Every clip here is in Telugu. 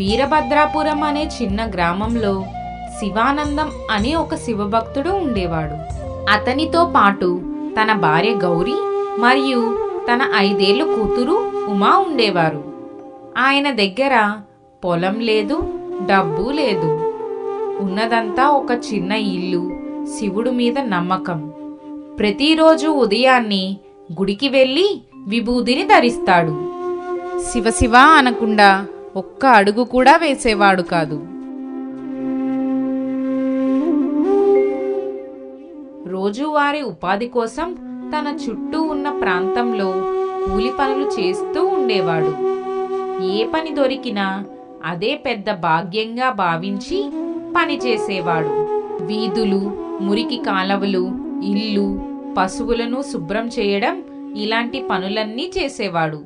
వీరభద్రాపురం అనే చిన్న గ్రామంలో శివానందం అని ఒక శివభక్తుడు ఉండేవాడు. అతనితో పాటు తన భార్య గౌరీ మరియు తన 5 ఏళ్ల కూతురు ఉమా ఉండేవారు. ఆయన దగ్గర పొలం లేదు, డబ్బు లేదు. ఉన్నదంతా ఒక చిన్న ఇల్లు, శివుడు మీద నమ్మకం. ప్రతిరోజు ఉదయాన్నే గుడికి వెళ్ళి విభూదిని ధరిస్తాడు. శివశివ అనకుండా ఒక్క అడుగు కూడా వేసేవాడు కాదు. రోజువారీ ఉపాధి కోసం తన చుట్టూ ఉన్న ప్రాంతంలో కూలి పనులు చేస్తూ ఉండేవాడు. ఏ పని దొరికినా అదే పెద్ద భాగ్యంగా భావించి పనిచేసేవాడు. వీధులు, మురికి కాలవలు, ఇల్లు, పశువులను శుభ్రం చేయడం ఇలాంటి పనులన్నీ చేసేవాడు.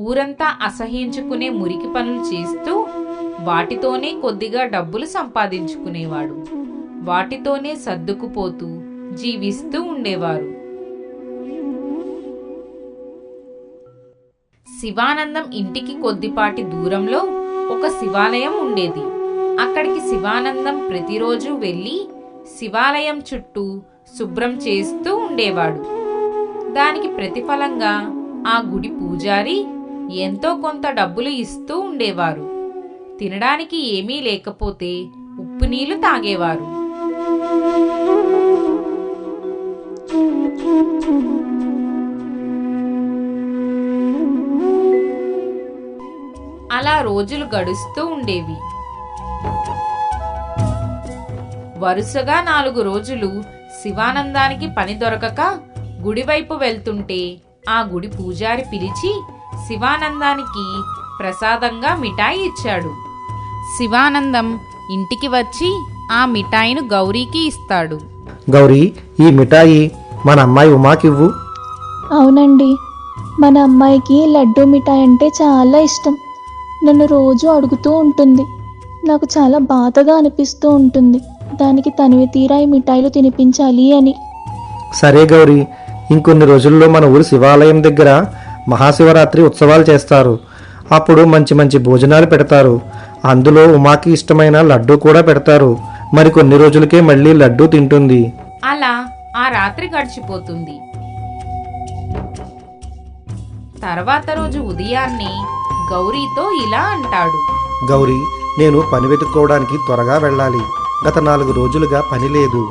ఊరంతా అసహ్యించుకునే మురికి పనులు చేస్తూ వాటితోనే కొద్దిగా డబ్బులు సంపాదించుకునేవాడు. వాటితోనే సర్దుకుపోతూ జీవిస్తూ ఉండేవారు. శివానందం ఇంటికి కొద్దిపాటి దూరంలో ఒక శివాలయం ఉండేది. అక్కడికి శివానందం ప్రతిరోజు వెళ్ళి శివాలయం చుట్టూ శుభ్రం చేస్తూ ఉండేవాడు. దానికి ప్రతిఫలంగా ఆ గుడి పూజారి ఎంతో కొంత డబ్బులు ఇస్తూ ఉండేవారు. తినడానికి ఏమీ లేకపోతే ఉప్పు నీళ్లు తాగేవారు. అలా రోజులు గడుస్తూ ఉండేవి. వరుసగా 4 రోజులు శివానందానికి పని దొరకక గుడివైపు వెళ్తుంటే ఆ గుడి పూజారి పిలిచి శివానందానికి ప్రసాదంగా మిఠాయి ఇచ్చాడు. శివానందం ఇంటికి వచ్చి ఆ మిఠాయిను గౌరీకి ఇస్తాడు. గౌరీ, ఈ మిఠాయి మన అమ్మాయి ఉమాకివ్వు. అవునండి, మన అమ్మాయికి లడ్డూ మిఠాయి అంటే చాలా ఇష్టం. నన్ను రోజు అడుగుతూ ఉంటుంది. నాకు చాలా బాధగా అనిపిస్తూ ఉంటుంది. దానికి తనివి తీరా ఈ మిఠాయిలు తినిపించాలి అని. సరే గౌరీ, ఇంకొన్ని రోజుల్లో మన ఊరి శివాలయం దగ్గర మహాశివరాత్రి ఉత్సవాలు చేస్తారు. అప్పుడు మంచి మంచి భోజనాలు పెడతారు. అందులో ఉమాకి ఇష్టమైన లడ్డూ కూడా పెడతారు. మరి కొన్ని రోజులకే మళ్ళీ లడ్డూ తింటుంది. అలా ఆ రాత్రి గడిచిపోతుంది. తర్వాత రోజు ఉదయాన్నే గౌరీతో ఇలా అంటాడు. గౌరీ, నేను పని వెతుక్కోవడానికి త్వరగా వెళ్ళాలి. గత 4 రోజులుగా పని లేదు.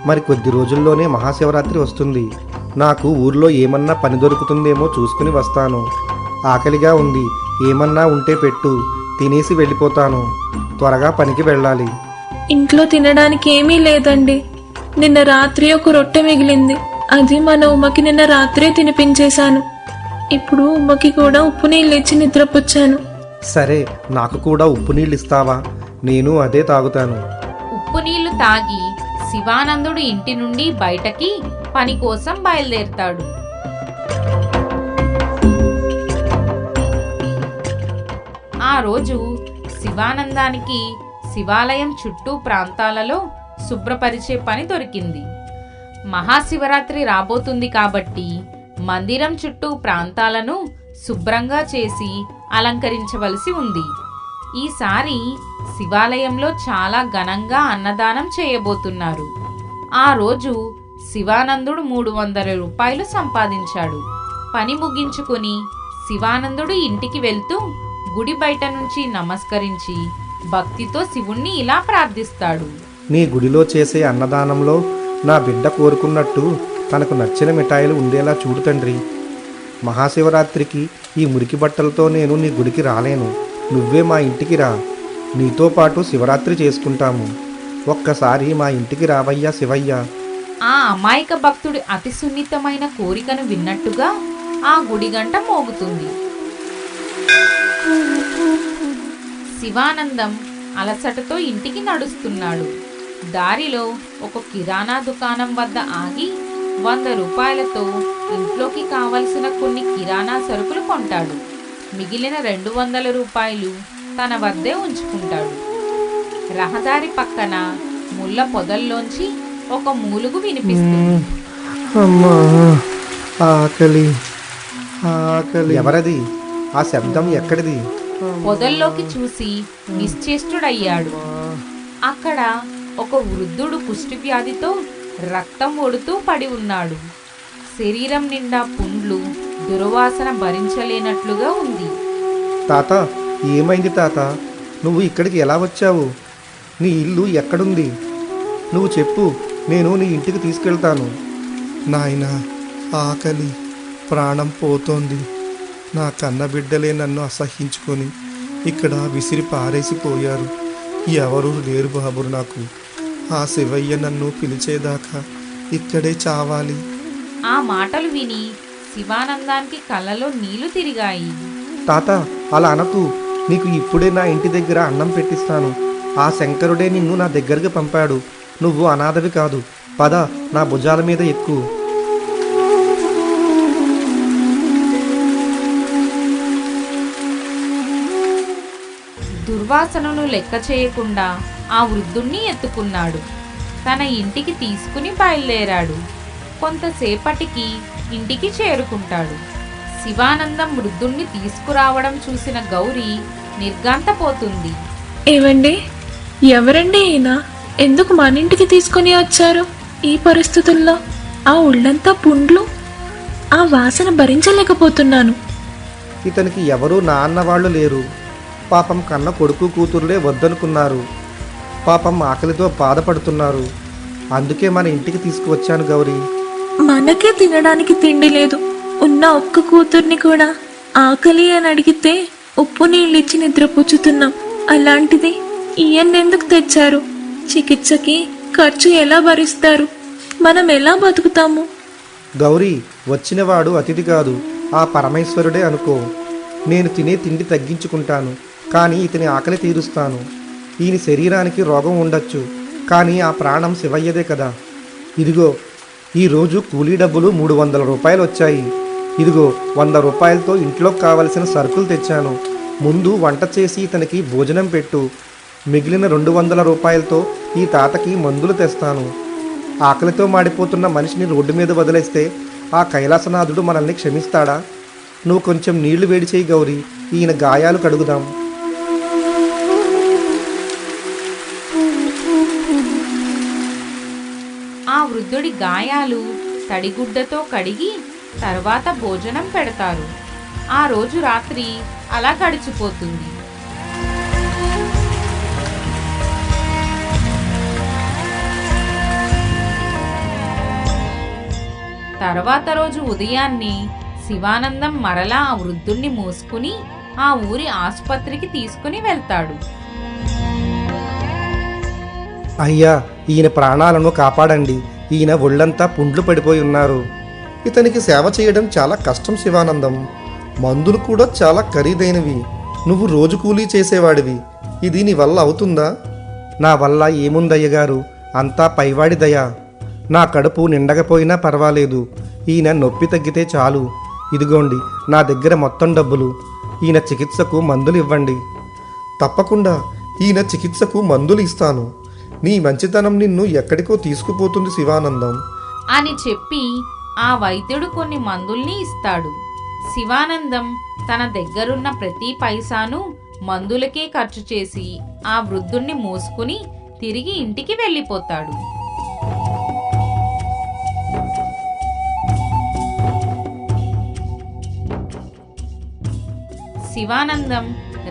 మరి కొద్ది రోజుల్లోనే మహాశివరాత్రి వస్తుంది. నాకు ఊర్లో ఏమన్నా పని దొరుకుతుందేమో చూసుకుని వస్తాను. ఆకలిగా ఉంది, ఏమన్నా ఉంటే పెట్టు, తినేసి వెళ్ళిపోతాను. త్వరగా పనికి వెళ్ళాలి. ఇంట్లో తినడానికి ఏమీ లేదండి. నిన్న రాత్రి ఒక రొట్టె మిగిలింది. అది మన ఉమ్మకి నిన్న రాత్రే తినిపించేశాను. ఇప్పుడు ఉమ్మకి కూడా ఉప్పు నీళ్ళు ఇచ్చి నిద్రపుచ్చాను. సరే, నాకు కూడా ఉప్పు నీళ్ళు ఇస్తావా? నేను అదే తాగుతాను. ఉప్పు నీళ్లు తాగి శివానందుడు ఇంటి నుండి బయటకి పని కోసం బయలుదేరుతాడు. ఆ రోజు శివానందానికి శివాలయం చుట్టూ ప్రాంతాలలో శుభ్రపరిచే పని దొరికింది. మహాశివరాత్రి రాబోతుంది కాబట్టి మందిరం చుట్టూ ప్రాంతాలను శుభ్రంగా చేసి అలంకరించవలసి ఉంది. ఈసారి శివాలయంలో చాలా ఘనంగా అన్నదానం చేయబోతున్నారు. ఆ రోజు శివానందుడు 300 రూపాయలు సంపాదించాడు. పని ముగించుకుని శివానందుడు ఇంటికి వెళ్తూ గుడి బయట నుంచి నమస్కరించి భక్తితో శివుణ్ణి ఇలా ప్రార్థిస్తాడు. నీ గుడిలో చేసే అన్నదానంలో నా బిడ్డ కోరుకున్నట్టు తనకు నచ్చిన మిఠాయిలు ఉండేలా చూడు తండ్రి. మహాశివరాత్రికి ఈ మురికి బట్టలతో నేను నీ గుడికి రాలేను. నువ్వే మా ఇంటికి రా. నీతో పాటు శివరాత్రి చేసుకుంటాము. ఒక్కసారి మా ఇంటికి రావయ్యా శివయ్య. ఆ అమాయక భక్తుడి అతి సున్నితమైన కోరికను విన్నట్టుగా ఆ గుడి గంట మోగుతుంది. శివానందం అలసటతో ఇంటికి నడుస్తున్నాడు. దారిలో ఒక కిరాణా దుకాణం వద్ద ఆగి 100 రూపాయలతో ఇంట్లోకి కావలసిన కొన్ని కిరాణా సరుకులు కొంటాడు. మిగిలిన 200 రూపాయలు తన వద్దే ఉంచుకుంటాడు. రహదారి పక్కన ముళ్ళ పొదల్లోంచి ఒక మూలుగు వినిపిస్తుంది. అమ్మా, ఆకలి ఆకలి. ఎవరది? ఆ శబ్దం ఎక్కడిది? పొదల్లోకి చూసి నిశ్చేష్టుడయ్యాడు. అక్కడ ఒక వృద్ధుడు కుష్టి వ్యాధితో రక్తం ఒడుతూ పడి ఉన్నాడు. శరీరం నిండా పుండ్లు, దుర్వాసన భరించలేనట్లుగా ఉంది. తాత, ఏమైంది తాత? నువ్వు ఇక్కడికి ఎలా వచ్చావు? నీ ఇల్లు ఎక్కడుంది? నువ్వు చెప్పు, నేను నీ ఇంటికి తీసుకెళ్తాను. నాయనా, ఆకలి, ప్రాణం పోతోంది. నా కన్నబిడ్డలే నన్ను అసహ్యించుకొని ఇక్కడ విసిరి పారేసిపోయారు. ఎవరూ లేరు బాబు నాకు. ఆ శివయ్య నన్ను పిలిచేదాకా ఇక్కడే చావాలి. ఆ మాటలు విని శివానందానికి కళ్ళలో నీళ్లు తిరిగాయి. తాత, అలా అనకు. నీకు ఇప్పుడే నా ఇంటి దగ్గర అన్నం పెట్టిస్తాను. ఆ శంకరుడే నిన్ను నా దగ్గరికి పంపాడు. నువ్వు అనాథవి కాదు. పద, నా భుజాల మీద ఎక్కు. దుర్వాసనను లెక్క చేయకుండా ఆ వృద్ధుణ్ణి ఎత్తుకున్నాడు. తన ఇంటికి తీసుకుని బయలుదేరాడు. కొంతసేపటికి ఇంటికి చేరుకుంటాడు. శివానందం వృద్ధుణ్ణి తీసుకురావడం చూసిన గౌరీ నిర్ఘాంతపోతుంది. ఏవండి, ఎవరండి ఈయన? ఎందుకు మన ఇంటికి తీసుకొని వచ్చారు? ఈ పరిస్థితుల్లో ఆ ఒళ్ళంతా పుండ్లు, ఆ వాసన భరించలేకపోతున్నాను. ఇతనికి ఎవరూ నాన్న వాళ్ళు లేరు. పాపం కన్న కొడుకు కూతురులే వద్దనుకున్నారు. పాపం ఆకలితో బాధపడుతున్నారు. అందుకే మన ఇంటికి తీసుకువచ్చాను గౌరీ. మనకే తినడానికి తిండి లేదు. ఉన్న ఒక్క కూతుర్ని కూడా ఆకలి అని అడిగితే ఉప్పు నీళ్ళిచ్చి నిద్రపుచ్చుతున్నాం. అలాంటిది ఈయన్నెందుకు తెచ్చారు? చికిత్సకి ఖర్చు ఎలా భరిస్తారు? మనం ఎలా బతుకుతాము? గౌరీ, వచ్చినవాడు అతిథి కాదు, ఆ పరమేశ్వరుడే అనుకో. నేను తినే తిండి తగ్గించుకుంటాను, కానీ ఇతని ఆకలి తీరుస్తాను. ఈయన శరీరానికి రోగం ఉండొచ్చు, కానీ ఆ ప్రాణం శివయ్యదే కదా. ఇదిగో, ఈరోజు కూలీ డబ్బులు 300 రూపాయలు వచ్చాయి. ఇదిగో 100 రూపాయలతో ఇంట్లోకి కావలసిన సరుకులు తెచ్చాను. ముందు వంట చేసి ఇతనికి భోజనం పెట్టు. మిగిలిన 200 రూపాయలతో ఈ తాతకి మందులు తెస్తాను. ఆకలితో మాడిపోతున్న మనిషిని రోడ్డు మీద వదిలేస్తే ఆ కైలాసనాథుడు మనల్ని క్షమిస్తాడా? నువ్వు కొంచెం నీళ్లు వేడి చేయి గౌరీ, ఈయన గాయాలు కడుగుదాం. ఆ వృద్ధుడి గాయాలు తడిగుడ్డతో కడిగి తర్వాత భోజనం పెడతారు. ఆ రోజు రాత్రి అలా గడిచిపోతుంది. తర్వాత రోజు ఉదయాన్నే శివానందం మరలా ఆ వృద్ధుణ్ణి మోసుకుని ఆ ఊరి ఆసుపత్రికి తీసుకుని వెళ్తాడు. అయ్యా, ఈయన ప్రాణాలను కాపాడండి. ఈయన ఒళ్ళంతా పుండ్లు పడిపోయి ఉన్నారు. ఇతనికి సేవ చేయడం చాలా కష్టం శివానందం. మందులు కూడా చాలా ఖరీదైనవి. నువ్వు రోజు కూలీ చేసేవాడివి. ఇది నీ వల్ల అవుతుందా? నా వల్ల ఏముందయ్యగారు, అంతా పైవాడి దయ. నా కడుపు నిండకపోయినా పర్వాలేదు. ఈయన నొప్పి తగ్గితే చాలు. ఇదిగోండి నా దగ్గర మొత్తం డబ్బులు. ఈయన చికిత్సకు మందులు ఇవ్వండి. తప్పకుండా ఈయన చికిత్సకు మందులు ఇస్తాను. నీ మంచితనం నిన్ను ఎక్కడికో తీసుకుపోతుంది శివానందం అని చెప్పి ఆ వైద్యుడు కొన్ని మందుల్ని ఇస్తాడు. శివానందం తన దగ్గరున్న ప్రతి పైసాను మందులకే ఖర్చు చేసి ఆ వృద్ధుణ్ణి మోసుకుని తిరిగి ఇంటికి వెళ్ళిపోతాడు. శివానందం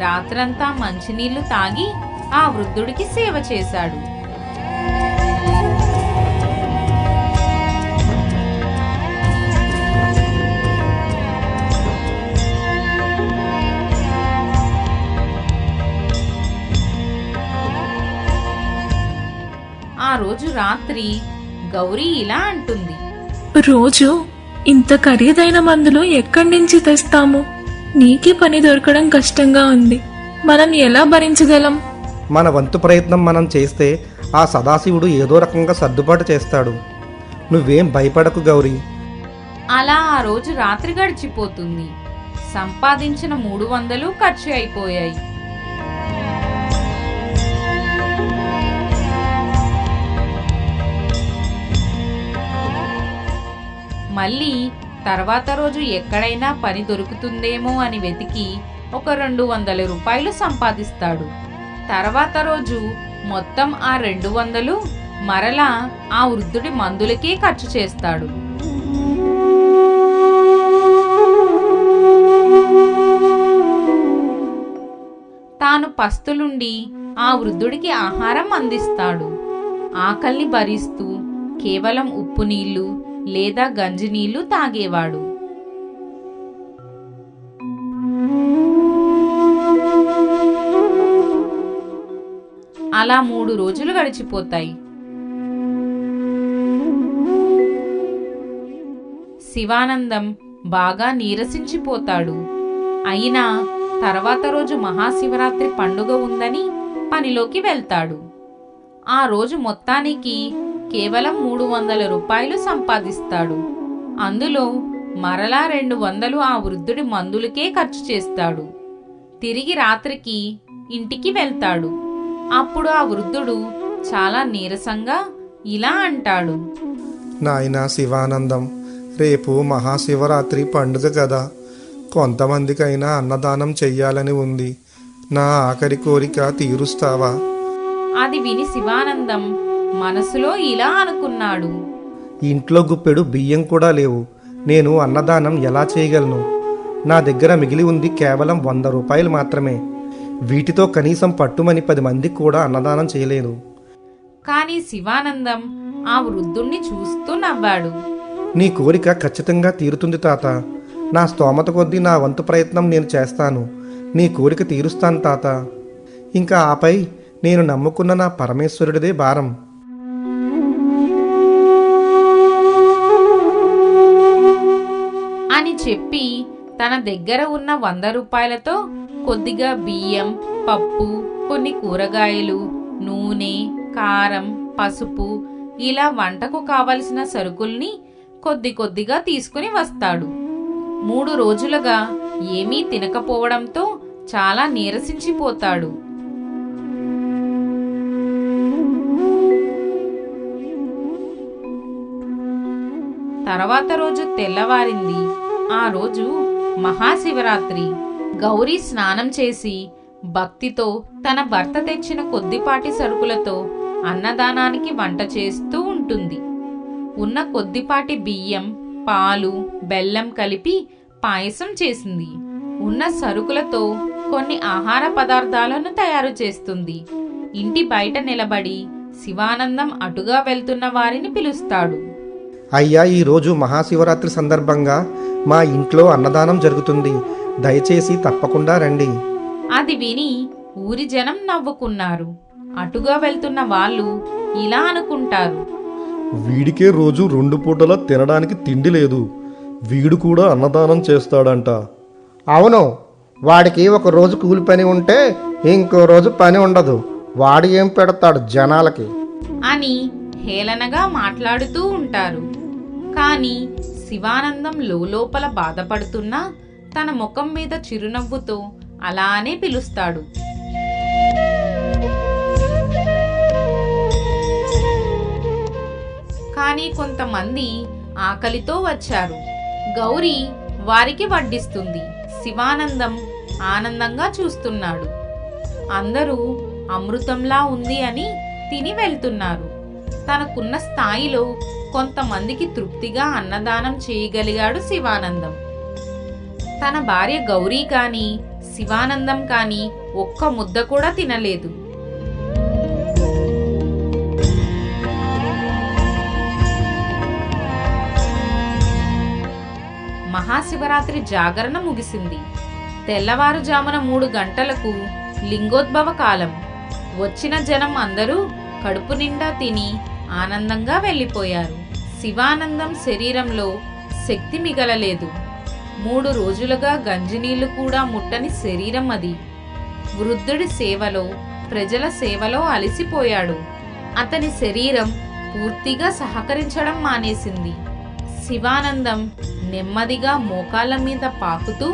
రాత్రంతా మంచినీళ్లు తాగి ఆ వృద్ధుడికి సేవ చేశాడు. ఆ రోజు రాత్రి గౌరీ ఇలా అంటుంది. రోజు ఇంత ఖరీదైన మందులు ఎక్కడి నుంచి తెస్తాము? నీకే పని దొరకడం కష్టంగా ఉంది. మనం ఎలా భరించగలం? మన వంతు ప్రయత్నం మనం చేస్తే ఆ సదాశివుడు ఏదో రకంగా సర్దుబాటు చేస్తాడు. నువ్వేం భయపడకు గౌరీ. అలా ఆ రోజు రాత్రి గడిచిపోతుంది. సంపాదించిన 300 ఖర్చు అయిపోయాయి. మళ్ళీ తర్వాత రోజు ఎక్కడైనా పని దొరుకుతుందేమో అని వెతికి ఒక 200 రూపాయలు సంపాదిస్తాడు. తర్వాత రోజు మొత్తం ఆ 200 మరలా ఆ వృద్ధుడి మందులకే ఖర్చు చేస్తాడు. తాను పస్తులుండి ఆ వృద్ధుడికి ఆహారం అందిస్తాడు. ఆకలిని భరిస్తూ కేవలం ఉప్పు నీళ్లు లేదా గంజి నీళ్లు తాగేవాడు. అలా 3 రోజులు గడిచిపోతాయి. శివానందం బాగా నీరసించిపోతాడు. అయినా తర్వాత రోజు మహాశివరాత్రి పండుగ ఉందని పనిలోకి వెళ్తాడు. ఆ రోజు మొత్తానికి కేవలం 300 రూపాయలు సంపాదిస్తాడు. అందులో మరలా 200 ఆ వృద్ధుడి మందులకే ఖర్చు చేస్తాడు. తిరిగి రాత్రికి ఇంటికి వెళ్తాడు. అప్పుడు ఆ వృద్ధుడు చాలా నీరసంగా ఇలా అంటాడు. నాయనా శివానందం, రేపు మహాశివరాత్రి పండుగ కదా, కొంతమందికైనా అన్నదానం చెయ్యాలని ఉంది. నా ఆఖరి కోరిక తీరుస్తావా? అది విని శివానందం మనసులో ఇలా అనుకున్నాడు. ఇంట్లో గుప్పెడు బియ్యం కూడా లేవు. నేను అన్నదానం ఎలా చేయగలను? నా దగ్గర మిగిలి ఉంది కేవలం 100 రూపాయలు మాత్రమే. వీటితో కనీసం పట్టుమని 10 మందికి కూడా అన్నదానం చేయలేను. కానీ శివానందం ఆ వృద్ధుణ్ణి చూస్తూ నవ్వాడు. నీ కోరిక ఖచ్చితంగా తీరుతుంది తాత. నా స్తోమత కొద్దీ నా వంతు ప్రయత్నం నేను చేస్తాను. నీ కోరిక తీరుస్తాను తాత. ఇంకా ఆపై నేను నమ్ముకున్న నా పరమేశ్వరుడిదే భారం. అని చెప్పి తన దగ్గర ఉన్న 100 రూపాయలతో కొద్దిగా బియ్యం, పప్పు, కొన్ని కూరగాయలు, నూనె, కారం, పసుపు ఇలా వంటకు కావలసిన సరుకుల్ని కొద్దిగా తీసుకుని వస్తాడు. 3 రోజులుగా ఏమీ తినకపోవడంతో చాలా నీరసించిపోతాడు. తర్వాత రోజు తెల్లవారింది. ఆ రోజు మహాశివరాత్రి. గౌరీ స్నానం చేసి భక్తితో తన భర్త తెచ్చిన కొద్దిపాటి సరుకులతో అన్నదానానికి వంట చేస్తూ ఉంటుంది. ఉన్న కొద్దిపాటి బియ్యం, పాలు, బెల్లం కలిపి పాయసం చేసింది. ఉన్న సరుకులతో కొన్ని ఆహార పదార్థాలను తయారు చేస్తుంది. ఇంటి బయట నిలబడి శివానందం అటుగా వెళ్తున్న వారిని పిలుస్తాడు. అయ్యా, ఈరోజు మహాశివరాత్రి సందర్భంగా మా ఇంట్లో అన్నదానం జరుగుతుంది. దయచేసి తప్పకుండా రండి. అది విని ఊరి జనం నవ్వుకున్నారు. అటుగా వెళ్తున్న వాళ్ళు ఇలా అనుకుంటారు. వీడికే రోజు 2 పూటలా తినడానికి తిండి లేదు, వీడు కూడా అన్నదానం చేస్తాడంట. అవును, వాడికి ఒక రోజు కూలి పని ఉంటే ఇంకో రోజు పని ఉండదు. వాడు ఏం పెడతాడు జనాలకి అని హేళనగా మాట్లాడుతూ ఉంటారు. కానీ శివానందం లోపల బాధపడుతున్నా తన ముఖం మీద చిరునవ్వుతో అలానే పిలుస్తాడు. కానీ కొంతమంది ఆకలితో వచ్చారు. గౌరీ వారికి వడ్డిస్తుంది. శివానందం ఆనందంగా చూస్తున్నాడు. అందరూ అమృతంలా ఉంది అని తిని వెళ్తున్నారు. తనకున్న స్థాయిలో కొంతమందికి తృప్తిగా అన్నదానం చేయగలిగాడు శివానందం. తన భార్య గౌరీ కానీ శివానందం కానీ ఒక్క ముద్ద కూడా తినలేదు. మహాశివరాత్రి జాగరణ ముగిసింది. తెల్లవారుజామున 3 గంటలకు లింగోద్భవ కాలం. వచ్చిన జనం అందరూ కడుపు నిండా తిని ఆనందంగా వెళ్ళిపోయారు. శివానందం శరీరంలో శక్తి మిగలలేదు. 3 రోజులుగా గంజినీళ్లు కూడా ముట్టని శరీరం అది. వృద్ధుడి సేవలో, ప్రజల సేవలో అలసిపోయాడు. అతని శరీరం పూర్తిగా సహకరించడం మానేసింది. శివానందం నెమ్మదిగా మోకాళ్ళ మీద పాకుతూ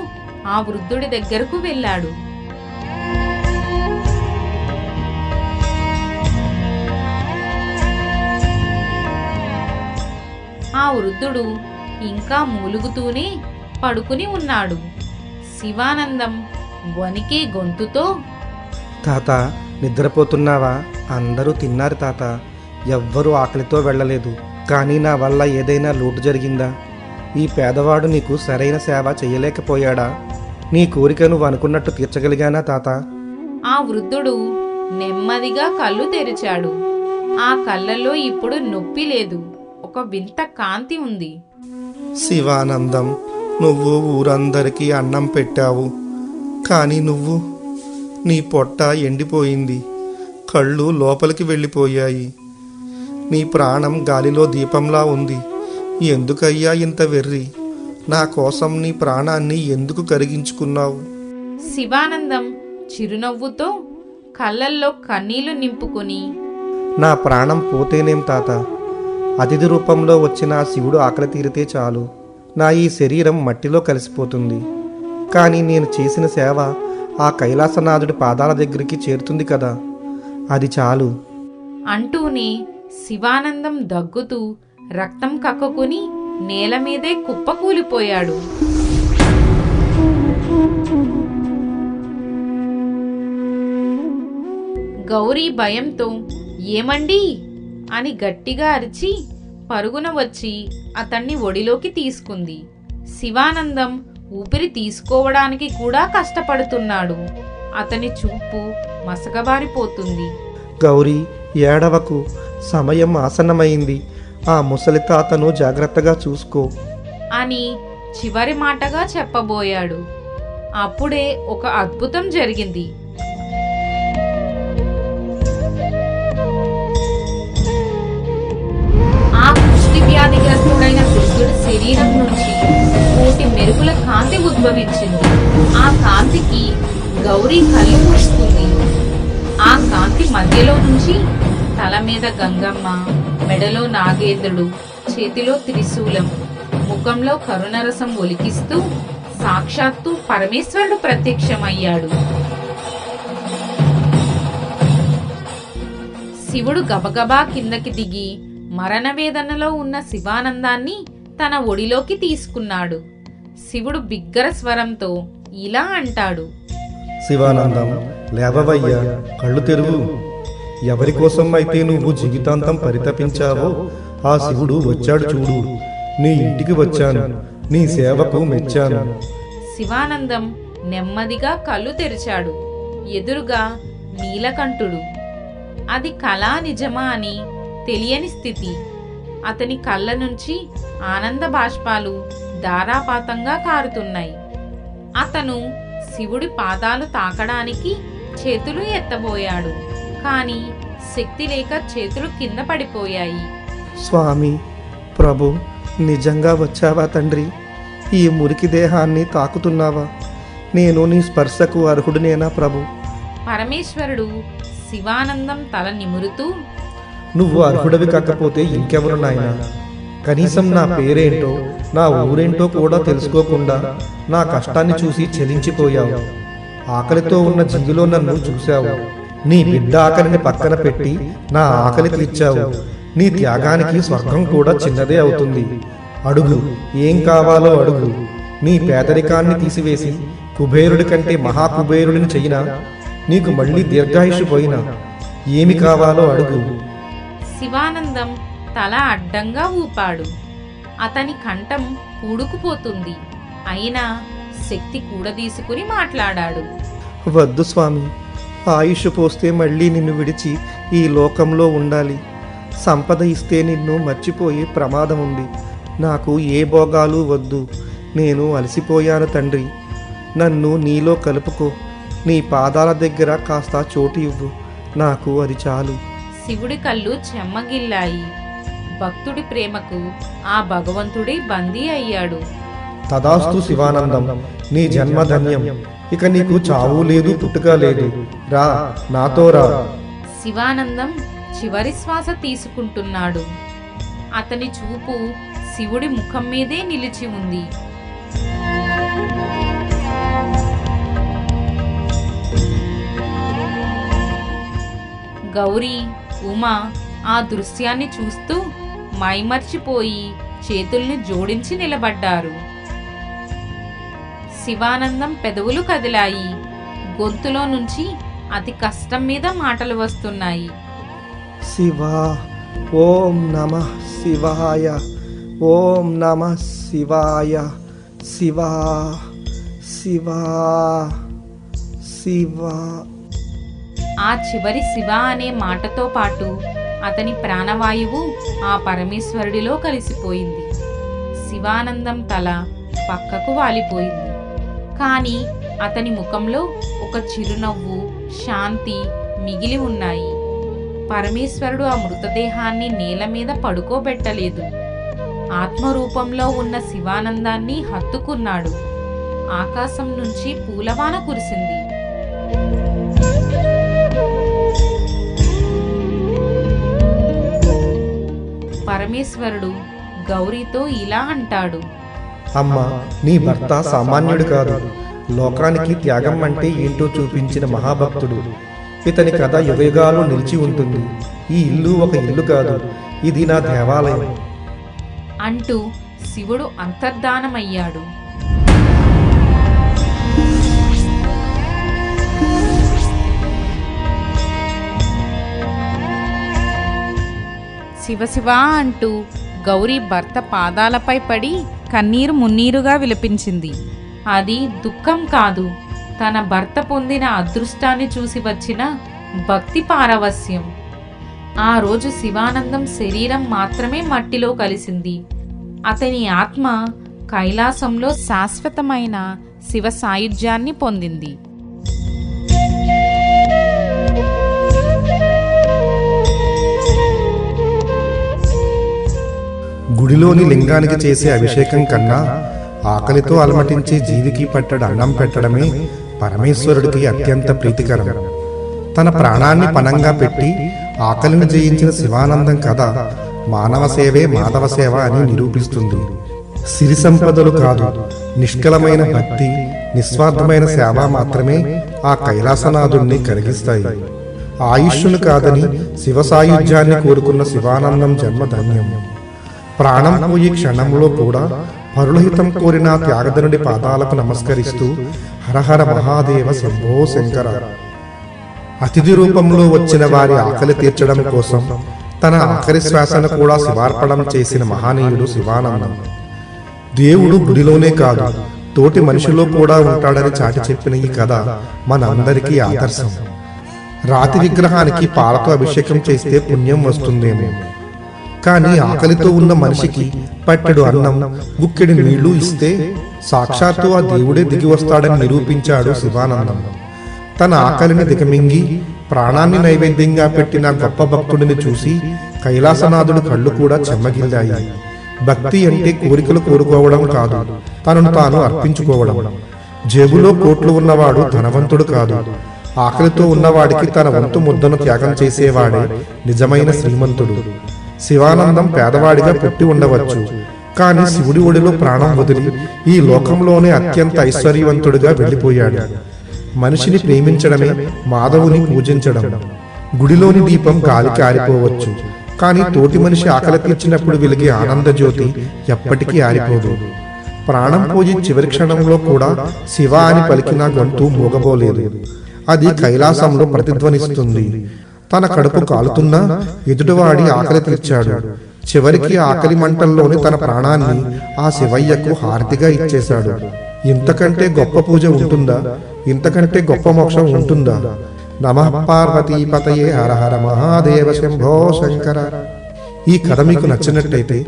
ఆ వృద్ధుడి దగ్గరకు వెళ్ళాడు. ఆ వృద్ధుడు ఇంకా మూలుగుతూనే పడుకుని ఉన్నాడు. శివానందం వణికే గొంతుతో, తాత నిద్రపోతున్నావా? అందరూ తిన్నారు తాత. ఎవ్వరూ ఆకలితో వెళ్ళలేదు. కానీ నా వల్ల ఏదైనా లోటు జరిగిందా? ఈ పేదవాడు నీకు సరైన సేవ చేయలేకపోయాడా? నీ కోరిక నువ్వు అనుకున్నట్టు తీర్చగలిగానా తాత? ఆ వృద్ధుడు నెమ్మదిగా కళ్ళు తెరిచాడు. ఆ కళ్ళల్లో ఇప్పుడు నొప్పి లేదు, ఒక వింత కాంతి ఉంది. శివానందం, నువ్వు ఊరందరికీ అన్నం పెట్టావు, కానీ నీ పొట్ట ఎండిపోయింది, కళ్ళు లోపలికి వెళ్ళిపోయాయి, నీ ప్రాణం గాలిలో దీపంలా ఉంది. ఎందుకయ్యా ఇంత వెర్రి? నా కోసం నీ ప్రాణాన్ని ఎందుకు కరిగించుకున్నావు? శివానందం చిరునవ్వుతో కళ్ళల్లో కన్నీళ్లు నింపుకుని, నా ప్రాణం పోతేనేం తాత? అతిథి రూపంలో వచ్చిన ఆ శివుడు ఆకలి తీరితే చాలు. నా ఈ శరీరం మట్టిలో కలిసిపోతుంది. కానీ నేను చేసిన సేవ ఆ కైలాసనాథుడి పాదాల దగ్గరికి చేరుతుంది కదా, అది చాలు అంటూనే శివానందం దగ్గుతూ రక్తం కక్కుకుని నేల మీదే కుప్పకూలిపోయాడు. గౌరీ భయంతో ఏమండి అని గట్టిగా అరిచి పరుగున వచ్చి అతన్ని ఒడిలోకి తీసుకుంది. శివానందం ఊపిరి తీసుకోవడానికి కూడా కష్టపడుతున్నాడు. అతని చూపు మసకబారిపోతుంది. గౌరీ, ఏడవకు, సమయం ఆసన్నమైంది. ఆ ముసలి తాతను జాగ్రత్తగా చూసుకో అని చివరి మాటగా చెప్పబోయాడు. అప్పుడే ఒక అద్భుతం జరిగింది. ఆ కుష్టి వ్యాధిగ్రస్తుడైన వృద్ధుడి శరీరం నుంచి కోటి మెరుపుల కాంతి ఉద్భవించింది. ఆ కాంతికి గౌరీ కళ్ళు మూసుకుంది. ఆ కాంతి మధ్యలో నుంచి తల మీద గంగమ్మ, మెడలో నాగేంద్రుడు, చేతిలో త్రిశూలం, ముఖంలో కరుణరసం ఒలికిస్తూ సాక్షాత్తు పరమేశ్వరుడు ప్రత్యక్షమయ్యాడు. శివుడు గబగబా కిందకి దిగి మరణ వేదనలో ఉన్న శివానందాన్ని తన ఒడిలోకి తీసుకున్నాడు. శివుడు బిగ్గర స్వరంతో ఇలా అంటాడు, శివానందం, లేవవయ్యా, కళ్ళు తెరువు. ఎవరి కోసం అయితే నువ్వు జీవితాంతం పరితపించావో ఆ శివుడు వచ్చాడు చూడు. నీ ఇంటికి వచ్చాను, నీ సేవకు మెచ్చాను. శివానందం నెమ్మదిగా కళ్ళు తెరిచాడు. ఎదురుగా నీలకంఠుడు. అది కళా నిజమా అని తెలియని స్థితి. అతని కళ్ళ నుంచి ఆనంద బాష్పాలు ధారాపాతంగా కారుతున్నాయి. అతను శివుడి పాదాలు తాకడానికి చేతులు ఎత్తబోయాడు. కానీ శక్తి లేక చేతులు కింద పడిపోయాయి. స్వామి, ప్రభు, నిజంగా వచ్చావా తండ్రి? ఈ మురికి దేహాన్ని తాకుతున్నావా? నేను నీ స్పర్శకు అర్హుడినేనా ప్రభు? పరమేశ్వరుడు శివానందం తల నిమురుతూ, నువ్వు అర్హుడవి కాకపోతే ఇంకెవరు నాయనా? కనీసం నా పేరేంటో, నా ఊరేంటో కూడా తెలుసుకోకుండా నా కష్టాన్ని చూసి చెలించిపోయావు. ఆకలితో ఉన్న జీవిలో నన్ను చూశావు. నీ బిడ్డ ఆకలిని పక్కన పెట్టి నా ఆకలి తీర్చావు. నీ త్యాగానికి స్వర్గం కూడా చిన్నదే అవుతుంది. అడుగు, ఏం కావాలో అడుగు. నీ పేదరికాన్ని తీసివేసి కుబేరుడి కంటే మహాకుబేరుడిని చెయ్యినా, నీకు మళ్ళీ దీర్ఘాయుషు పోయినా, ఏమి కావాలో అడుగు. శివానందం తల అడ్డంగా ఊపాడు. అతని కంఠం పూడుకుపోతుంది. అయినా శక్తి కూడదీసుకుని మాట్లాడాడు. వద్దు స్వామి, ఆయుష్ పోస్తే మళ్ళీ నిన్ను విడిచి ఈ లోకంలో ఉండాలి. సంపద ఇస్తే నిన్ను మర్చిపోయే ప్రమాదం ఉంది. నాకు ఏ భోగాలు వద్దు. నేను అలసిపోయాను తండ్రి. నన్ను నీలో కలుపుకో. నీ పాదాల దగ్గర కాస్త చోటు ఇవ్వు. నాకు అది చాలు. శివుడి కళ్ళు చెమ్మగిల్లాయి. భక్తుడి ప్రేమకు ఆ భగవంతుడే బందీ అయ్యాడు. తదాస్తు శివానందం, నీ జన్మ ధన్యం. ఇక నీకు చావు లేదు, పుట్టుక లేదు. రా, నాతో రా. శివానందం చివరి శ్వాస తీసుకుంటున్నాడు. అతని చూపు శివుడి ముఖం మీదే నిలిచి ఉంది. గౌరీ, ఉమా ఆ దృశ్యాన్ని చూస్తూ మైమర్చిపోయి చేతుల్ని జోడించి నిలబడ్డారు. శివానందం పెదవులు కదిలాయి. గొంతులో నుంచి అతి కష్టం మీద మాటలు వస్తున్నాయి. శివ, ఓం నమః శివాయ, ఓం నమః శివాయ, శివా శివా శివా. ఆ చివరి శివ అనే మాటతో పాటు అతని ప్రాణవాయువు ఆ పరమేశ్వరుడిలో కలిసిపోయింది. శివానందం తల పక్కకు వాలిపోయింది. కానీ అతని ముఖంలో ఒక చిరునవ్వు, శాంతి మిగిలి ఉన్నాయి. పరమేశ్వరుడు ఆ మృతదేహాన్ని నేల మీద పడుకోబెట్టలేదు. ఆత్మరూపంలో ఉన్న శివానందాన్ని హత్తుకున్నాడు. ఆకాశం నుంచి పూలవాన కురిసింది. పరమేశ్వరుడు గౌరీతో ఇలా అంటాడు. అమ్మ, నీ భర్త సామాన్యుడు కాదు. లోకానికి త్యాగం అంటే ఏంటో చూపించిన మహాభక్తుడు. ఇతని కథ యుగయుగాలు నిలిచి ఉంటుంది. ఈ ఇల్లు ఒక ఇల్లు కాదు, ఇది నా దేవాలయం అంటూ శివుడు అంతర్ధానమయ్యాడు. శివశివ అంటూ గౌరీ భర్త పాదాలపై పడి కన్నీరు మున్నీరుగా విలపించింది. అది దుఃఖం కాదు, తన భర్త పొందిన అదృష్టాన్ని చూసి వచ్చిన భక్తి పారవస్యం. ఆ రోజు శివానందం శరీరం మాత్రమే మట్టిలో కలిసింది. అతని ఆత్మ కైలాసంలో శాశ్వతమైన శివ సాయుధ్యాన్ని పొందింది. గుడిలోని లింగానికి చేసే అభిషేకం కన్నా ఆకలితో అలమటించే జీవికి పట్టడు అన్నం పెట్టడమే పరమేశ్వరుడికి అత్యంత ప్రీతికరం. తన ప్రాణాన్ని పణంగా పెట్టి ఆకలిని జయించిన శివానందం కథ మానవ సేవే మాధవ సేవ అని నిరూపిస్తుంది. సిరి సంపదలు కాదు, నిష్కలమైన భక్తి, నిస్వార్థమైన సేవ మాత్రమే ఆ కైలాసనాథుణ్ణి కలిగిస్తాయి. ఆయుష్ను కాదని శివ సాయుధ్యాన్ని కోరుకున్న శివానందం జన్మ ధన్యం. ప్రాణం పోయి క్షణంలో కూడా పరులహితం కోరిన త్యాగధనుడి పాదాలకు నమస్కరిస్తూ హరహర మహాదేవ శంభో శంకర. అతిథి రూపంలో వచ్చిన వారి ఆకలి తీర్చడం కోసం తన ఆఖరి శ్వాసను కూడా శివార్పణం చేసిన మహనీయుడు శివానందం. దేవుడు గుడిలోనే కాదు, తోటి మనిషిలో కూడా ఉంటాడని చాటి చెప్పిన ఈ కథ మనందరికీ ఆదర్శం. రాతి విగ్రహానికి పాలతో అభిషేకం చేస్తే పుణ్యం వస్తుందేమో, కానీ ఆకలితో ఉన్న మనిషికి పట్టెడు అన్నం, గుక్కెడి నీళ్లు ఇస్తే సాక్షాత్తు ఆ దేవుడే దిగి వస్తాడని నిరూపించాడు శివానందం. తన ఆకలిని దిగమింగి ప్రాణాన్ని నైవేద్యంగా పెట్టిన గొప్ప భక్తుడిని చూసి కైలాసనాథుడు కళ్ళు కూడా చెమ్మగిల్లాయి. భక్తి అంటే కోరికలు కోరుకోవడం కాదు, తనను తాను అర్పించుకోవడం. జేబులో కోట్లు ఉన్నవాడు ధనవంతుడు కాదు, ఆకలితో ఉన్నవాడికి తన వంతు ముద్దను త్యాగం చేసేవాడే నిజమైన శ్రీమంతుడు. శివానందం పేదవాడిగా పుట్టి ఉండవచ్చు, కానీ శివుడి ఒడిలో ప్రాణం వదిలి ఈ లోకంలోనే అత్యంత ఐశ్వర్యవంతుడిగా వెళ్ళిపోయాడు. మనిషిని ప్రేమించడమే మాధవుని పూజించడం. గుడిలోని దీపం గాలికి ఆరిపోవచ్చు, కానీ తోటి మనిషి ఆకలి తీర్చినప్పుడు వెలిగే ఆనందజ్యోతి ఎప్పటికీ ఆరిపోదు. ప్రాణం పోయి చివరి క్షణంలో కూడా శివ అని పలికిన గొంతు మూగబోలేదు. అది కైలాసంలో ప్రతిధ్వనిస్తుంది. తన కడుపు కాలుతున్నా ఎదుటివాడి ఆకలి తీర్చాడు. చివరికి ఆకలి మంటల్లోని తన ప్రాణాన్ని ఆ శివయ్యకు హారతిగా ఇచ్చేశాడు. ఇంతకంటే గొప్ప పూజ ఉంటుందా? ఇంతకంటే గొప్ప మోక్షం ఉంటుందా? నమః పార్వతీపతయే హర హర మహాదేవ శంభో శంకర. ఈ కథ మీకు నచ్చినట్టయితే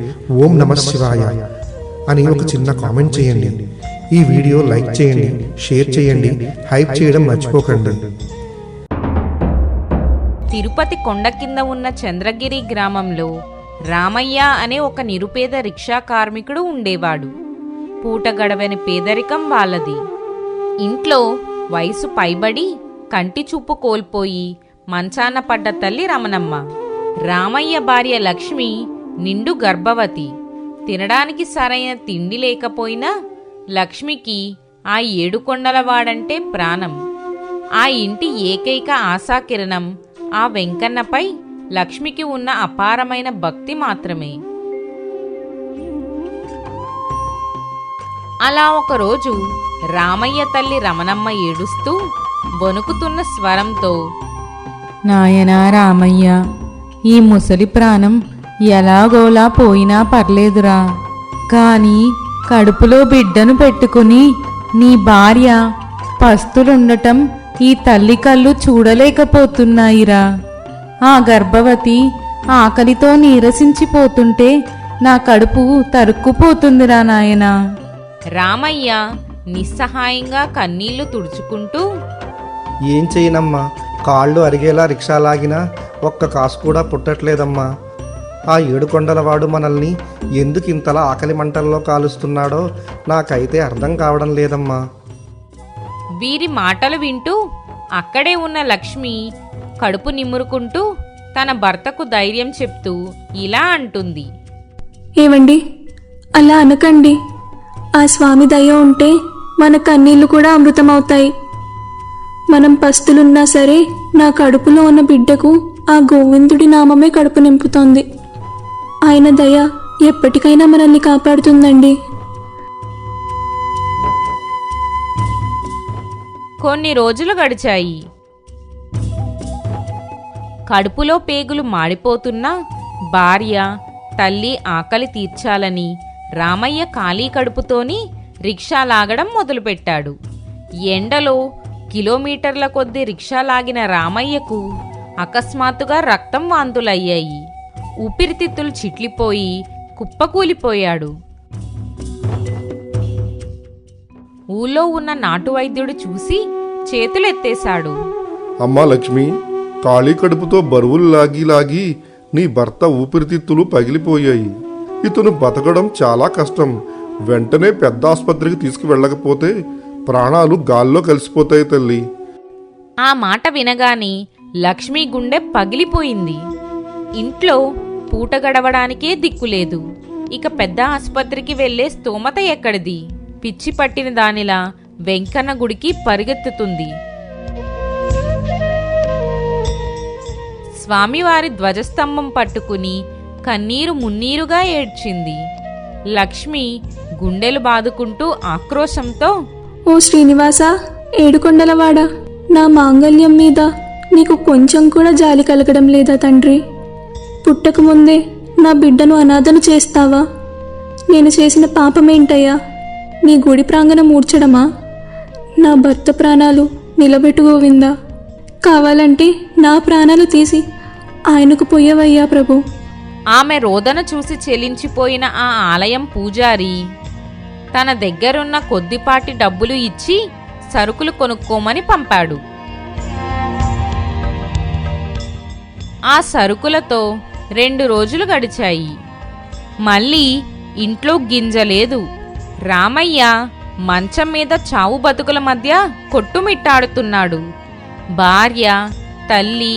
ఓం నమః శివాయ అని ఒక చిన్న కామెంట్ చేయండి. ఈ వీడియో లైక్ చేయండి, షేర్ చేయండి, హైప్ చేయడం మర్చిపోకండి. తిరుపతి కొండ కింద ఉన్న చంద్రగిరి గ్రామంలో రామయ్య అనే ఒక నిరుపేద రిక్షా కార్మికుడు ఉండేవాడు. పూట గడవని పేదరికం వాళ్ళది. ఇంట్లో వయసు పైబడి కంటి చూపు కోల్పోయి మంచాన పడ్డ తల్లి రమణమ్మ. రామయ్య భార్య లక్ష్మి నిండు గర్భవతి. తినడానికి సరైన తిండి లేకపోయినా లక్ష్మికి ఆ ఏడుకొండలవాడంటే ప్రాణం. ఆ ఇంటి ఏకైక ఆశాకిరణం ఆ వెంకన్నపై లక్ష్మికి ఉన్న అపారమైన భక్తి మాత్రమే. అలా ఒకరోజు రామయ్య తల్లి రమణమ్మ ఏడుస్తూ వణుకుతున్న స్వరంతో, నాయనా రామయ్య, ఈ ముసలి ప్రాణం ఎలాగోలా పోయినా పర్లేదురా. కానీ కడుపులో బిడ్డను పెట్టుకుని నీ భార్య పస్తులుండటం ఈ తల్లి కళ్ళు చూడలేకపోతున్నాయిరా. ఆ గర్భవతి ఆకలితో నీరసించిపోతుంటే నా కడుపు తరుక్కుపోతుందిరా నాయనా. రామయ్య నిస్సహాయంగా కన్నీళ్లు తుడుచుకుంటూ, ఏం చేయనమ్మా, కాళ్ళు అరిగేలా రిక్షా లాగినా ఒక్క కాసు కూడా పుట్టట్లేదమ్మా. ఆ ఏడుకొండలవాడు మనల్ని ఎందుకు ఇంతలా ఆకలి మంటల్లో కాలుస్తున్నాడో నాకైతే అర్థం కావడం లేదమ్మా. వీరి మాటలు వింటూ అక్కడే ఉన్న లక్ష్మి కడుపు నిమురుకుంటూ తన భర్తకు ధైర్యం చెప్తూ ఇలా అంటుంది. ఏవండి, అలా అనకండి. ఆ స్వామి దయ ఉంటే మన కన్నీళ్లు కూడా అమృతమవుతాయి. మనం పస్తులున్నా సరే నా కడుపులో ఉన్న బిడ్డకు ఆ గోవిందుడి నామమే కడుపు నింపుతోంది. ఆయన దయ ఎప్పటికైనా మనల్ని కాపాడుతుందండి. కొన్ని రోజులు గడిచాయి. కడుపులో పేగులు మాడిపోతున్నా భార్య, తల్లి ఆకలి తీర్చాలని రామయ్య ఖాళీ కడుపుతోని రిక్షా లాగడం మొదలుపెట్టాడు. ఎండలో కిలోమీటర్ల కొద్దీ రిక్షా లాగిన రామయ్యకు అకస్మాత్తుగా రక్తం వాంతులయ్యాయి. ఊపిరితిత్తులు చిట్లిపోయి కుప్పకూలిపోయాడు. ఊళ్ళో ఉన్న నాటు వైద్యుడు చూసి చేతులెత్తేశాడు. అమ్మా లక్ష్మి, ఖాళీ కడుపుతో బరువులు లాగి లాగి నీ భర్త ఊపిరితిత్తులు పగిలిపోయాయి. ఇతను బతకడం చాలా కష్టం. వెంటనే పెద్ద ఆసుపత్రికి తీసుకువెళ్ళకపోతే ప్రాణాలు గాల్లో కలిసిపోతాయి తల్లి. ఆ మాట వినగానే లక్ష్మి గుండె పగిలిపోయింది. ఇంట్లో పూట గడవడానికే దిక్కులేదు. ఇక పెద్ద ఆసుపత్రికి వెళ్లే స్తోమత ఎక్కడిది? పిచ్చి పట్టిన దానిలా వెంకన్న గుడికి పరిగెత్తుతుంది. స్వామివారి ధ్వజస్తంభం పట్టుకుని కన్నీరు మున్నీరుగా ఏడ్చింది. లక్ష్మి గుండెలు బాదుకుంటూ ఆక్రోశంతో, ఓ శ్రీనివాస, ఏడుకొండలవాడా, నా మాంగల్యం మీద నీకు కొంచెం కూడా జాలి కలగడం లేదా తండ్రి? పుట్టకముందే నా బిడ్డను అనాథను చేస్తావా? నేను చేసిన పాపమేంటయ్యా? నీ గుడి ప్రాంగణం మూర్చడమా? నా భర్త ప్రాణాలు నిలబెట్టు గోవిందా. కావాలంటే నా ప్రాణాలు తీసి ఆయనకు పోయవయ్యా ప్రభు. ఆమె రోదన చూసి చెలించిపోయిన ఆ ఆలయం పూజారి తన దగ్గరున్న కొద్దిపాటి డబ్బులు ఇచ్చి సరుకులు కొనుక్కోమని పంపాడు. ఆ సరుకులతో 2 రోజులు గడిచాయి. మళ్ళీ ఇంట్లో గింజలేదు. రామయ్య మంచం మీద చావు బతుకుల మధ్య కొట్టుమిట్టాడుతున్నాడు. భార్య, తల్లి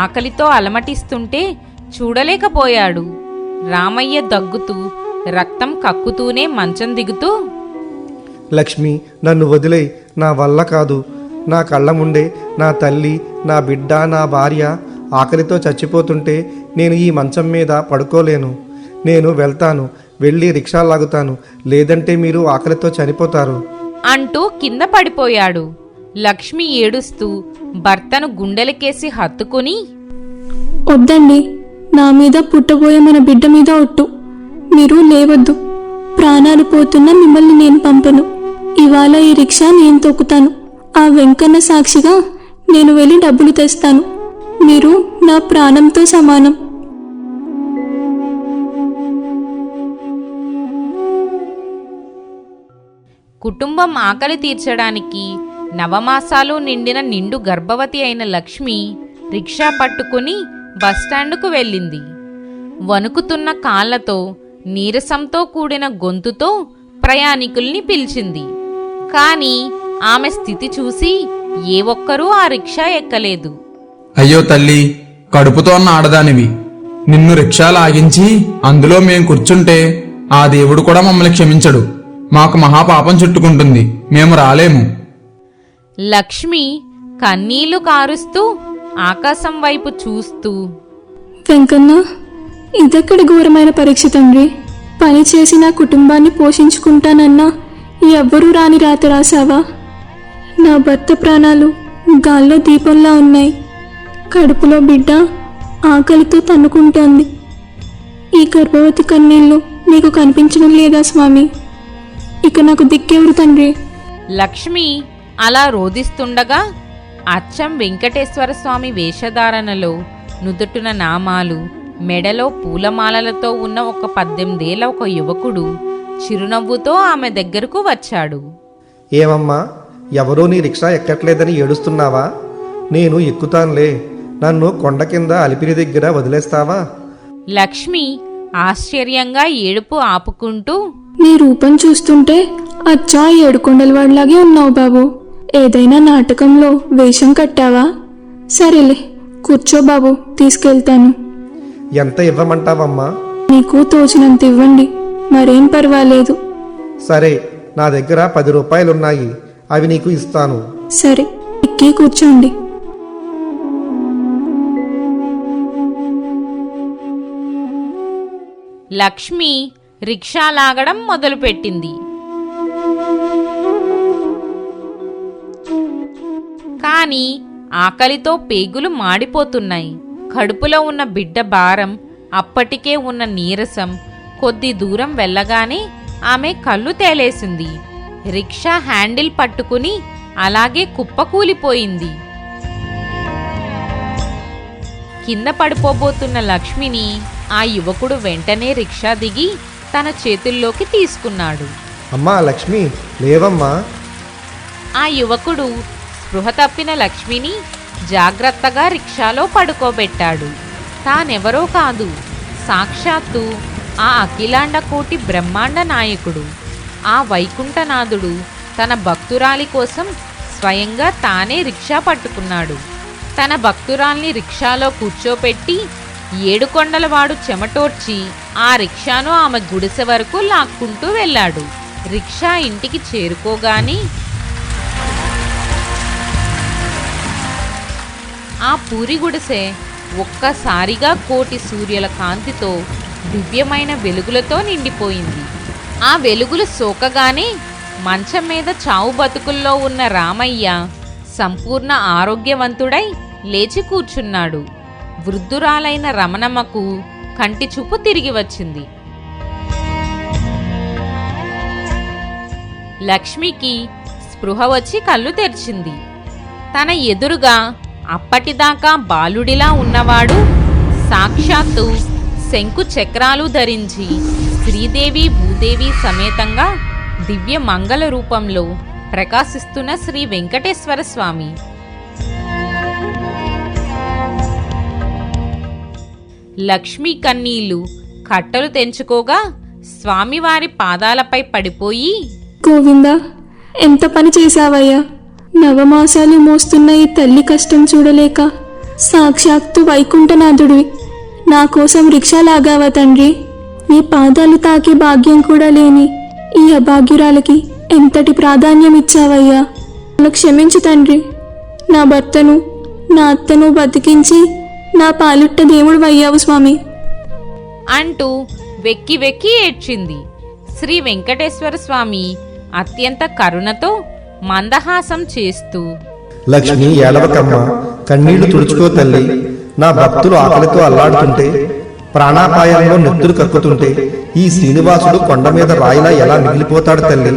ఆకలితో అలమటిస్తుంటే చూడలేకపోయాడు. రామయ్య దగ్గుతూ రక్తం కక్కుతూనే మంచం దిగుతూ, లక్ష్మి, నన్ను వదిలేయ్, నా వల్ల కాదు. నా కళ్ళ ముందే నా తల్లి, నా బిడ్డ, నా భార్య ఆకలితో చచ్చిపోతుంటే నేను ఈ మంచం మీద పడుకోలేను. నేను వెళ్తాను, వెళ్ళి రిక్షా లాగుతాను, లేదంటే మీరు ఆకలితో చనిపోతారు అంటూ కింద పడిపోయాడు. లక్ష్మి ఏడుస్తూ భర్తను గుండెలకేసి హత్తుకుని, వద్దండి, నా మీద పుట్టబోయే మన బిడ్డ మీద ఒట్టు. మీరు లేవద్దు. ప్రాణాలు పోతున్న మిమ్మల్ని నేను పంపను. ఇవాళ ఈ రిక్షా నేను తొక్కుతాను. ఆ వెంకన్న సాక్షిగా నేను వెళ్ళి డబ్బులు తెస్తాను. మీరు నా ప్రాణంతో సమానం. కుటుంబం ఆకలి తీర్చడానికి నవమాసాలు నిండిన నిండు గర్భవతి అయిన లక్ష్మి రిక్షా పట్టుకుని బస్టాండుకు వెళ్ళింది. వణుకుతున్న కాళ్లతో, నీరసంతో కూడిన గొంతుతో ప్రయాణికుల్ని పిలిచింది. కాని ఆమె స్థితి చూసి ఏ ఒక్కరూ ఆ రిక్షా ఎక్కలేదు. అయ్యో తల్లి, కడుపుతో ఉన్న ఆడదానివి. నిన్ను రిక్షా లాగించి అందులో మేం కూర్చుంటే ఆ దేవుడు కూడా మమ్మల్ని క్షమించడు. మాకు మహాపాపం చుట్టుకుంటుంది. మేము రాలేము. లక్ష్మి కన్నీళ్లు కారుస్తూ ఆకాశం వైపు చూస్తూ, వెంకన్న, ఇదెక్కడి ఘోరమైన పరీక్ష తండ్రి. పని చేసి నా కుటుంబాన్ని పోషించుకుంటానన్నా ఎవ్వరూ రాని రాత రాసావా? నా భర్త ప్రాణాలు గాల్లో దీపంలా ఉన్నాయి. కడుపులో బిడ్డ ఆకలితో తన్నుకుంటోంది. ఈ గర్భవతి కన్నీళ్ళు నీకు కనిపించడం లేదా స్వామి? ఇక నాకు దిక్కెవరు తండ్రి? లక్ష్మి అలా రోదిస్తుండగా అచ్చం వెంకటేశ్వర స్వామి వేషధారణలో నుదుటున నామాలు, మెడలో పూలమాలలతో ఉన్న ఒక 18 ఏళ్ల ఒక యువకుడు చిరునవ్వుతో ఆమె దగ్గరకు వచ్చాడు. ఏమమ్మా, ఎవరూ నీ రిక్షా ఎక్కట్లేదని ఏడుస్తున్నావా? నేను ఎక్కుతానులే. నన్ను కొండ కింద అలిపిరి దగ్గర వదిలేస్తావా? లక్ష్మి ఆశ్చర్యంగా ఏడుపు ఆపుకుంటూ, నీ రూపం చూస్తుంటే అచ్చా ఏడుకొండలవాడిలాగే ఉన్నావు బాబు. ఏదైనా నాటకంలో వేషం కట్టావా? సరేలే, కూర్చో బాబు, తీసుకెళ్తాను. ఎంత ఇవ్వమంటావమ్మా? నీకు తోచినంత ఇవ్వండి, మరేం పర్వాలేదు. సరే, నా దగ్గర 10 రూపాయలున్నాయి, అవి నీకు ఇస్తాను. సరే, ఎక్కి కూర్చోండి. లక్ష్మి రిక్షా లాగడం మొదలుపెట్టింది. కానీ ఆకలితో పేగులు మాడిపోతున్నాయి. కడుపులో ఉన్న బిడ్డ భారం, అప్పటికే ఉన్న నీరసం కొద్ది దూరం వెళ్ళగానే ఆమె కళ్ళు తేలేసింది. రిక్షా హ్యాండిల్ పట్టుకుని అలాగే కుప్పకూలిపోయింది. కింద పడిపోబోతున్న లక్ష్మిని ఆ యువకుడు వెంటనే రిక్షా దిగి తన చేతుల్లోకి తీసుకున్నాడు. అమ్మా లక్ష్మి, లేవమ్మా. ఆ యువకుడు స్పృహ తప్పిన లక్ష్మిని జాగ్రత్తగా రిక్షాలో పడుకోబెట్టాడు. తానెవరో కాదు, సాక్షాత్తు ఆ అఖిలాండ కోటి బ్రహ్మాండ నాయకుడు, ఆ వైకుంఠనాథుడు తన భక్తురాలి కోసం స్వయంగా తానే రిక్షా పట్టుకున్నాడు. తన భక్తురాల్ని రిక్షాలో కూర్చోపెట్టి ఏడుకొండలవాడు చెమటోర్చి ఆ రిక్షాను ఆమె గుడిసె వరకు లాక్కుంటూ వెళ్ళాడు. రిక్షా ఇంటికి చేరుకోగానే ఆ పూరి గుడిసె ఒక్కసారిగా కోటి సూర్యుల కాంతితో దివ్యమైన వెలుగులతో నిండిపోయింది. ఆ వెలుగులు సోకగానే మంచం మీద చావు బతుకుల్లో ఉన్న రామయ్య సంపూర్ణ ఆరోగ్యవంతుడై లేచి కూర్చున్నాడు. వృద్ధురాలైన రమణమ్మకు కంటి చూపు తిరిగి వచ్చింది. లక్ష్మికి స్పృహ వచ్చి కళ్ళు తెరిచింది. తన ఎదురుగా అప్పటిదాకా బాలుడిలా ఉన్నవాడు సాక్షాత్తు శంకు చక్రాలు ధరించి శ్రీదేవి భూదేవి సమేతంగా దివ్య మంగళ రూపంలో ప్రకాశిస్తున్న శ్రీ వెంకటేశ్వర స్వామి. లక్ష్మీ కన్నీళ్లు కట్టలు తెంచుకోగా స్వామివారి పాదాలపై పడిపోయి, గోవిందా, ఎంత పని చేశావయ్యా! నవమాసాలు మోస్తున్న ఈ తల్లి కష్టం చూడలేక సాక్షాత్తు వైకుంఠనాథుడివి నా కోసం రిక్షా లాగావా తండ్రి? నీ పాదాలు తాకే భాగ్యం కూడా లేని ఈ అభాగ్యురాలకి ఎంతటి ప్రాధాన్యం ఇచ్చావయ్యా! నన్ను క్షమించు తండ్రి. నా భర్తను, నా అత్తను బతికించి నా పాలిట్ట దేవుడు అయ్యావు స్వామి అంటూ వెక్కి వెక్కి ఏడ్చింది. శ్రీ వెంకటేశ్వర స్వామి అత్యంత కరుణతో మందహాసం చేస్తూ, లక్ష్మి, ఏడవకమ్మ, కన్నీళ్లు తుడుచుకో తల్లి. నా భక్తులు ఆకలితో అల్లాడుతుంటే, ప్రాణాపాయంలో నెత్తురు కక్కుతుంటే ఈ శ్రీనివాసుడు కొండ మీద రాయిలా ఎలా మిగిలిపోతాడు తల్లి?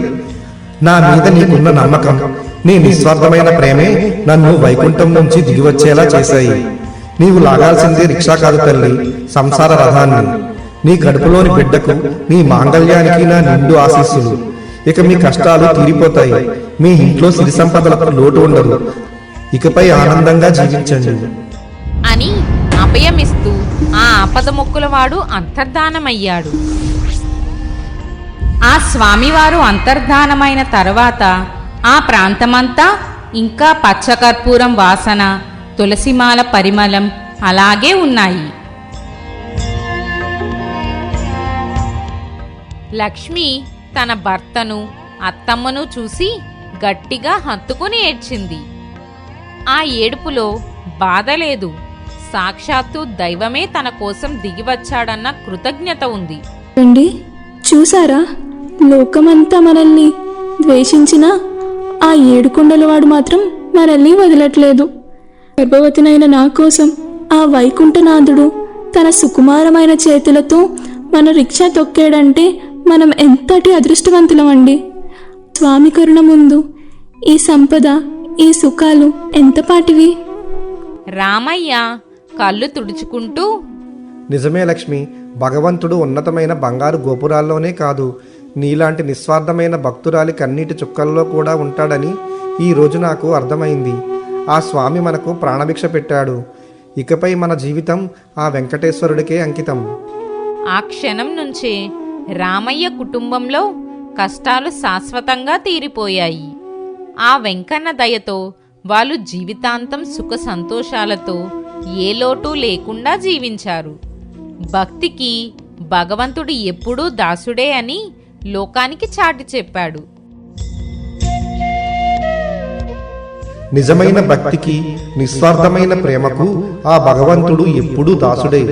నా మీద నీకున్న నమ్మకం, నీ నిస్వార్థమైన ప్రేమే నన్ను వైకుంఠం నుంచి దిగివచ్చేలా చేశాయి. నీవు లాగాల్సిందే రిక్షా కాదు తల్లి, సంసార రథాన్ని. నీ కడుపులోని బిడ్డకు, నీ మాంగళ్యానికి నా నిండు ఆశీస్సులు. ఇక మీ కష్టాలు తీరిపోతాయి. మీ ఇంట్లో సిరి సంపదలకు లోటు ఉండదు. ఇకపై ఆనందంగా జీవించండి అని అభయమిస్తూ ఆ ఆపదమొక్కులవాడు అంతర్ధానమయ్యాడు. ఆ స్వామివారు అంతర్ధానమైన తర్వాత ఆ ప్రాంతమంతా ఇంకా పచ్చకర్పూరం వాసన, తులసిమాల పరిమళం అలాగే ఉన్నాయి. లక్ష్మి తన భర్తను, అత్తమ్మను చూసి గట్టిగా హత్తుకుని ఏడ్చింది. ఆ ఏడుపులో బాధ లేదు, సాక్షాత్తు దైవమే తన కోసం దిగివచ్చాడన్న కృతజ్ఞత ఉంది. రండి, చూసారా, లోకమంతా మనల్ని ద్వేషించినా ఆ ఏడుకొండలవాడు మాత్రం మనల్ని వదలట్లేదు. గర్భవతినైన నా కోసం ఆ వైకుంఠనాథుడు తన సుకుమారమైన చేతులతో మన రిక్షా తొక్కాడంటే మనం ఎంతటి అదృష్టవంతులమండి. స్వామి కరుణ ముందు ఈ సంపద, ఈ సుఖాలు ఎంతపాటివి. రామయ్య కళ్ళు తుడుచుకుంటూ, నిజమే లక్ష్మి, భగవంతుడు ఉన్నతమైన బంగారు గోపురాల్లోనే కాదు, నీలాంటి నిస్వార్థమైన భక్తురాలి కన్నీటి చుక్కల్లో కూడా ఉంటాడని ఈ రోజు నాకు అర్థమైంది. ఆ స్వామి మనకు ప్రాణభిక్ష పెట్టాడు. ఇకపై మన జీవితం ఆ వెంకటేశ్వరుడికే అంకితం. ఆ క్షణం నుంచే రామయ్య కుటుంబంలో కష్టాలు శాశ్వతంగా తీరిపోయాయి. ఆ వెంకన్న దయతో వాళ్ళు జీవితాంతం సుఖ సంతోషాలతో ఏ లోటు లేకుండా జీవించారు. భక్తికి భగవంతుడు ఎప్పుడూ దాసుడే అని లోకానికి చాటి చెప్పాడు. నిజమైన భక్తికి, నిస్వార్థమైన ప్రేమకు ఆ భగవంతుడు ఎప్పుడూ దాసుడే.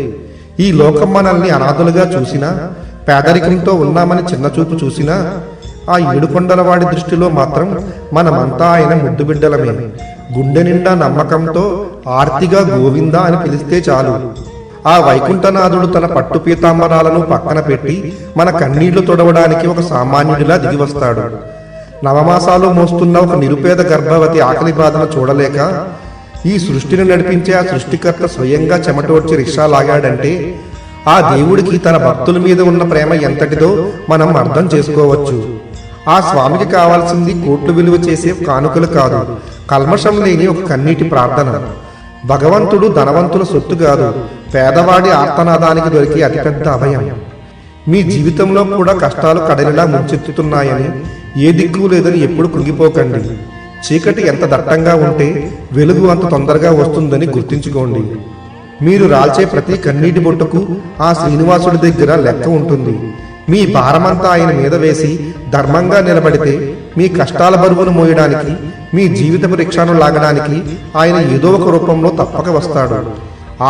ఈ లోకం మనల్ని అనాథులుగా చూసినా, పేదరికంతో ఉన్నామని చిన్నచూపు చూసినా, ఆ ఏడుకొండలవాడి దృష్టిలో మాత్రం మనమంతా ఆయన ముద్దుబిడ్డలమే. గుండె నిండా నమ్మకంతో ఆర్తిగా గోవిందా అని పిలిస్తే చాలు, ఆ వైకుంఠనాథుడు తన పట్టు పీతాంబరాలను పక్కన పెట్టి మన కన్నీళ్లు తొడవడానికి ఒక సామాన్యుడిలా దిగి వస్తాడు. నవమాసాలు మోస్తున్న ఒక నిరుపేద గర్భవతి ఆకలి బాధను చూడలేక ఈ సృష్టిని నడిపించే ఆ సృష్టికర్త స్వయంగా చెమటోడ్చి రిక్షా లాగాడంటే ఆ దేవుడికి తన భక్తుల మీద ఉన్న ప్రేమ ఎంతటిదో మనం అర్థం చేసుకోవచ్చు. ఆ స్వామికి కావాల్సింది కోట్లు విలువ చేసే కానుకలు కాదు, కల్మషం లేని ఒక కన్నీటి ప్రార్థన. భగవంతుడు ధనవంతుల సొత్తు కాదు, పేదవాడి ఆర్తనాదానికి దొరికే అతిపెద్ద అభయం. మీ జీవితంలో కూడా కష్టాలు కడలిలా ముంచెత్తుతున్నాయని, ఏ దిక్కు లేదని ఎప్పుడు కృంగిపోకండి. చీకటి ఎంత దట్టంగా ఉంటే వెలుగు అంత తొందరగా వస్తుందని గుర్తుంచుకోండి. మీరు రాల్చే ప్రతి కన్నీటి బొట్టుకు ఆ శ్రీనివాసుడి దగ్గర లెక్క ఉంటుంది. మీ భారమంతా ఆయన మీద వేసి ధర్మంగా నిలబడితే మీ కష్టాల బరువును మోయడానికి, మీ జీవితపు రిక్షాను లాగడానికి ఆయన ఏదో ఒక రూపంలో తప్పక వస్తాడు.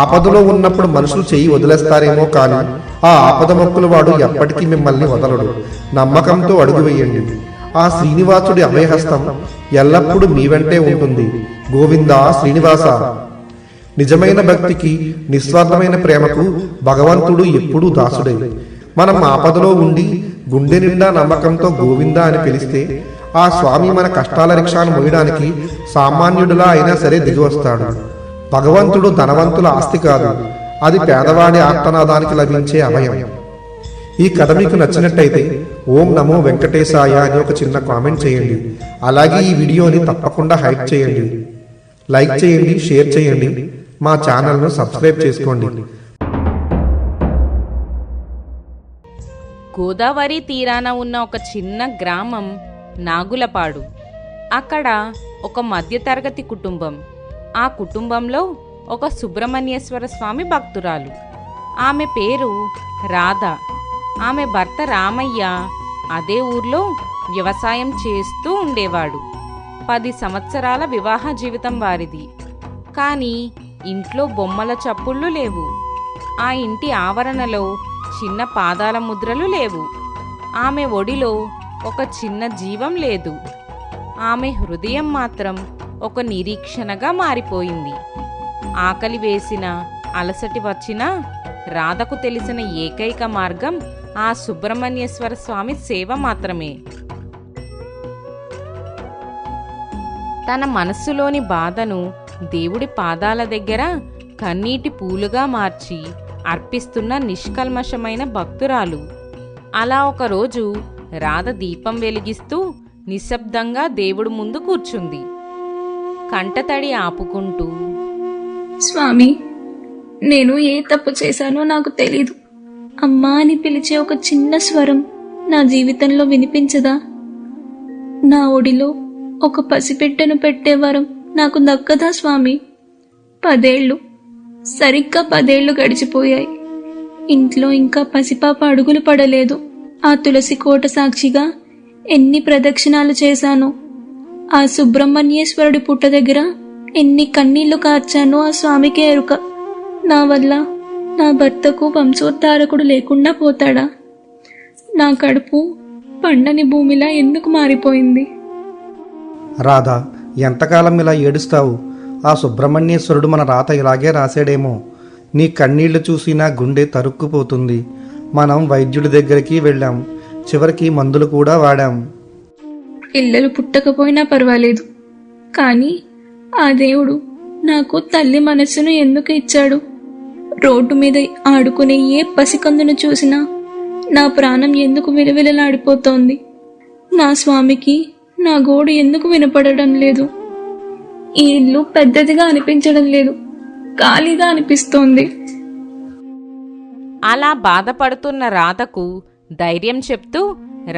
ఆపదలో ఉన్నప్పుడు మనుషులు చెయ్యి వదిలేస్తారేమో కానీ ఆ ఆపద మొక్కుల వాడు ఎప్పటికీ మిమ్మల్ని వదలడు. నమ్మకంతో అడుగు వేయండి. ఆ శ్రీనివాసుడి అభయహస్తం ఎల్లప్పుడూ మీ వెంటే ఉంటుంది. గోవిందా శ్రీనివాస. నిజమైన భక్తికి, నిస్వార్థమైన ప్రేమకు భగవంతుడు ఎప్పుడూ దాసుడే. మనం ఆపదలో ఉండి గుండె నిండా నమ్మకంతో గోవిందా అని పిలిస్తే ఆ స్వామి మన కష్టాల రిక్షాను మోయడానికి సామాన్యుడిలా అయినా సరే దిగి వస్తాడు. భగవంతుడు ధనవంతుల ఆస్తి కాదు, అది పేదవాడి ఆర్తనాదానికి లభించే అభయం. ఈ కథ మీకు నచ్చినట్టయితే ఓం నమో వెంకటేశాయ అని ఒక చిన్న కామెంట్ చేయండి. అలాగే ఈ వీడియోని తప్పకుండా హైప్ చేయండి, లైక్ చేయండి, షేర్ చేయండి. మా ఛానల్ను సబ్స్క్రైబ్ చేసుకోండి. గోదావరి తీరాన ఉన్న ఒక చిన్న గ్రామం నాగులపాడు. అక్కడ ఒక మధ్యతరగతి కుటుంబం. ఆ కుటుంబంలో ఒక సుబ్రహ్మణ్యేశ్వర స్వామి భక్తురాలు. ఆమె పేరు రాధ. ఆమె భర్త రామయ్య అదే ఊర్లో వ్యవసాయం చేస్తూ ఉండేవాడు. 10 సంవత్సరాల వివాహ జీవితం వారిది. కానీ ఇంట్లో బొమ్మల చప్పుళ్ళు లేవు. ఆ ఇంటి ఆవరణలో చిన్న పాదాల ముద్రలు లేవు. ఆమె ఒడిలో ఒక చిన్న జీవం లేదు. ఆమె హృదయం మాత్రం ఒక నిరీక్షణగా మారిపోయింది. ఆకలి వేసిన, అలసటి వచ్చినా రాధకు తెలిసిన ఏకైక మార్గం ఆ సుబ్రహ్మణ్యేశ్వర స్వామి సేవ మాత్రమే. తన మనస్సులోని బాధను దేవుడి పాదాల దగ్గర కన్నీటి పూలుగా మార్చి అర్పిస్తున్న నిష్కల్మషమైన భక్తురాలు. అలా ఒకరోజు రాధ దీపం వెలిగిస్తూ నిశ్శబ్దంగా దేవుడి ముందు కూర్చుంది. కంటతడి ఆపుకుంటూ, స్వామి, నేను ఏ తప్పు చేశానో నాకు తెలీదు. అమ్మా అని పిలిచే ఒక చిన్న స్వరం నా జీవితంలో వినిపించదా? నా ఒడిలో ఒక పసిబిడ్డను పెట్టే వరం నాకు దక్కదా స్వామి? 10 ఏళ్ళు, సరిగ్గా 10 ఏళ్ళు గడిచిపోయాయి. ఇంట్లో ఇంకా పసిపాప అడుగులు పడలేదు. ఆ తులసి కోట సాక్షిగా ఎన్ని ప్రదక్షిణాలు చేశానో, ఆ సుబ్రహ్మణ్యేశ్వరుడి పుట్ట దగ్గర ఎన్ని కన్నీళ్లు కార్చానో ఆ స్వామికే ఎరుక. నా వల్ల నా భర్తకు వంశోద్ధారకుడు లేకుండా పోతాడా? నా కడుపు పండని భూమిలా ఎందుకు మారిపోయింది? రాధా, ఎంతకాలం ఇలా ఏడుస్తావు? ఆ సుబ్రహ్మణ్యేశ్వరుడు మన రాత ఇలాగే రాశాడేమో. నీ కన్నీళ్లు చూసి నా గుండె తరుక్కుపోతుంది. మనం వైద్యుడి దగ్గరికి వెళ్ళాం, చివరికి మందులు కూడా వాడాం. పిల్లలు పుట్టకపోయినా పర్వాలేదు, కానీ ఆ దేవుడు నాకు తల్లి మనసును ఎందుకు ఇచ్చాడు? రోడ్డు మీద ఆడుకునే ఏ పసికందును చూసినా నా ప్రాణం ఎందుకు విలవిలలాడిపోతోంది? నా స్వామికి నా గోడు ఎందుకు వినపడడం లేదు? ఈ ఇల్లు పెద్దదిగా అనిపించడం లేదు, ఖాళీగా అనిపిస్తోంది. అలా బాధపడుతున్న రాధకు ధైర్యం చెప్తూ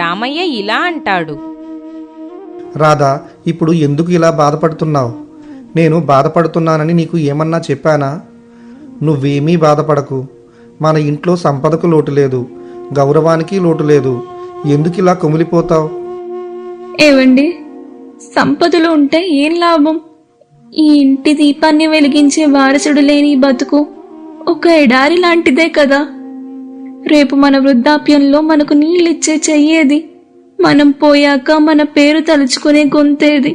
రామయ్య ఇలా అంటాడు. రాధా, ఇప్పుడు ఎందుకు ఇలా బాధపడుతున్నావు? నేను బాధపడుతున్నానని నీకు ఏమన్నా చెప్పానా? నువ్వేమీ బాధపడకు. మన ఇంట్లో సంపదకు లోటు లేదు, గౌరవానికి లోటు లేదు. ఎందుకు ఇలా కుమిలిపోతావు? ఏవండి, సంపదలు ఉంటే ఏం లాభం? ఈ ఇంటి దీపాన్ని వెలిగించే వారసుడు లేని ఈ బతుకు ఒక ఎడారి లాంటిదే కదా. రేపు మన వృద్ధాప్యంలో మనకు నీళ్ళిచ్చే చెయ్యేది, మనం పోయాక మన పేరు తలుచుకునే గొంతేది.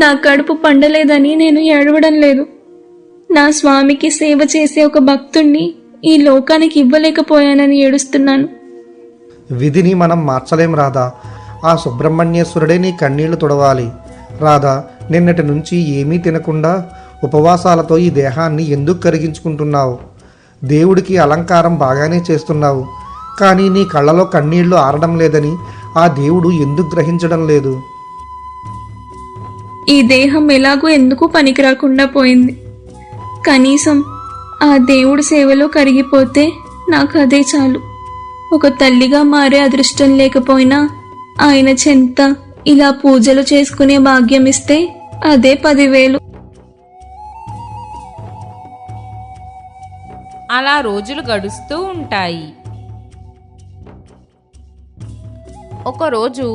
నా కడుపు పండలేదని నేను ఏడవడం లేదు. నా స్వామికి సేవ చేసే ఒక భక్తుణ్ణి ఈ లోకానికి ఇవ్వలేకపోయానని ఏడుస్తున్నాను. విధిని మనం మార్చలేం రాధా. ఆ సుబ్రహ్మణ్యేశ్వరుడే నీ కన్నీళ్లు తుడవాలి. రాధా, నిన్నటి నుంచి ఏమీ తినకుండా ఉపవాసాలతో ఈ దేహాన్ని ఎందుకు కరిగించుకుంటున్నావు? దేవుడికి అలంకారం బాగానే చేస్తున్నావు, కానీ నీ కళ్ళలో కన్నీళ్లు ఆరడం లేదని ఆ దేవుడు ఎందుకు గ్రహించడం లేదు? ఈ దేహం ఎలాగో ఎందుకు పనికిరాకుండా పోయింది. కనీసం ఆ దేవుడి సేవలో కరిగిపోతే నాకు అదే చాలు. ఒక తల్లిగా మారే అదృష్టం లేకపోయినా ఆయన చెంత ఇలా పూజలు చేసుకునే భాగ్యం ఇస్తే అదే 10,000. అలా రోజులు గడుస్తూ ఉంటాయి. ఒకరోజు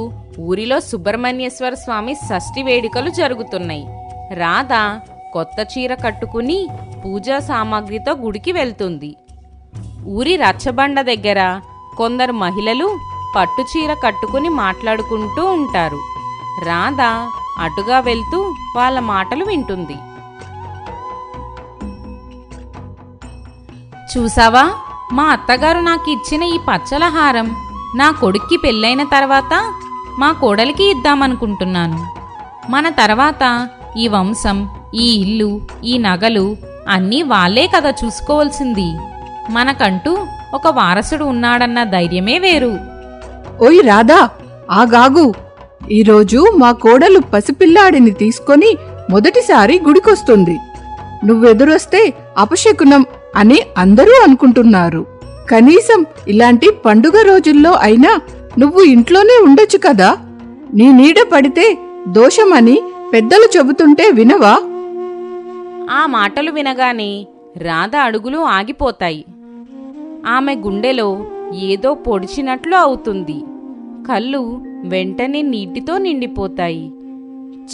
ఊరిలో సుబ్రహ్మణ్యేశ్వర స్వామి షష్ఠి వేడుకలు జరుగుతున్నాయి. రాధ కొత్త చీర కట్టుకుని పూజా సామాగ్రితో గుడికి వెళ్తుంది. ఊరి రచ్చబండ దగ్గర కొందరు మహిళలు పట్టు చీర కట్టుకుని మాట్లాడుకుంటూ ఉంటారు. రాధ అటుగా వెళ్తూ వాళ్ళ మాటలు వింటుంది. చూసావా, మా అత్తగారు నాకు ఇచ్చిన ఈ పచ్చల హారం నా కొడుక్కి పెళ్ళైన తర్వాత మా కోడలికి ఇద్దామనుకుంటున్నాను. మన తర్వాత ఈ వంశం, ఈ ఇల్లు, ఈ నగలు అన్నీ వాళ్ళే కదా చూసుకోవాల్సింది. మనకంటూ ఒక వారసుడు ఉన్నాడన్న ధైర్యమే వేరు. ఓయ్ రాధా, ఆగాగు. ఈరోజు మా కోడలు పసిపిల్లాడిని తీసుకొని మొదటిసారి గుడికొస్తుంది. నువ్వెదురొస్తే అపశకునం అని అందరూ అనుకుంటున్నారు. కనీసం ఇలాంటి పండుగ రోజుల్లో అయినా నువ్వు ఇంట్లోనే ఉండొచ్చు కదా. నీ నీడ పడితే దోషమని పెద్దలు చెబుతుంటే వినవా? ఆ మాటలు వినగానే రాధ అడుగులు ఆగిపోతాయి. ఆమె గుండెలో ఏదో పొడిచినట్లు అవుతుంది. కళ్ళు వెంటనే నీటితో నిండిపోతాయి.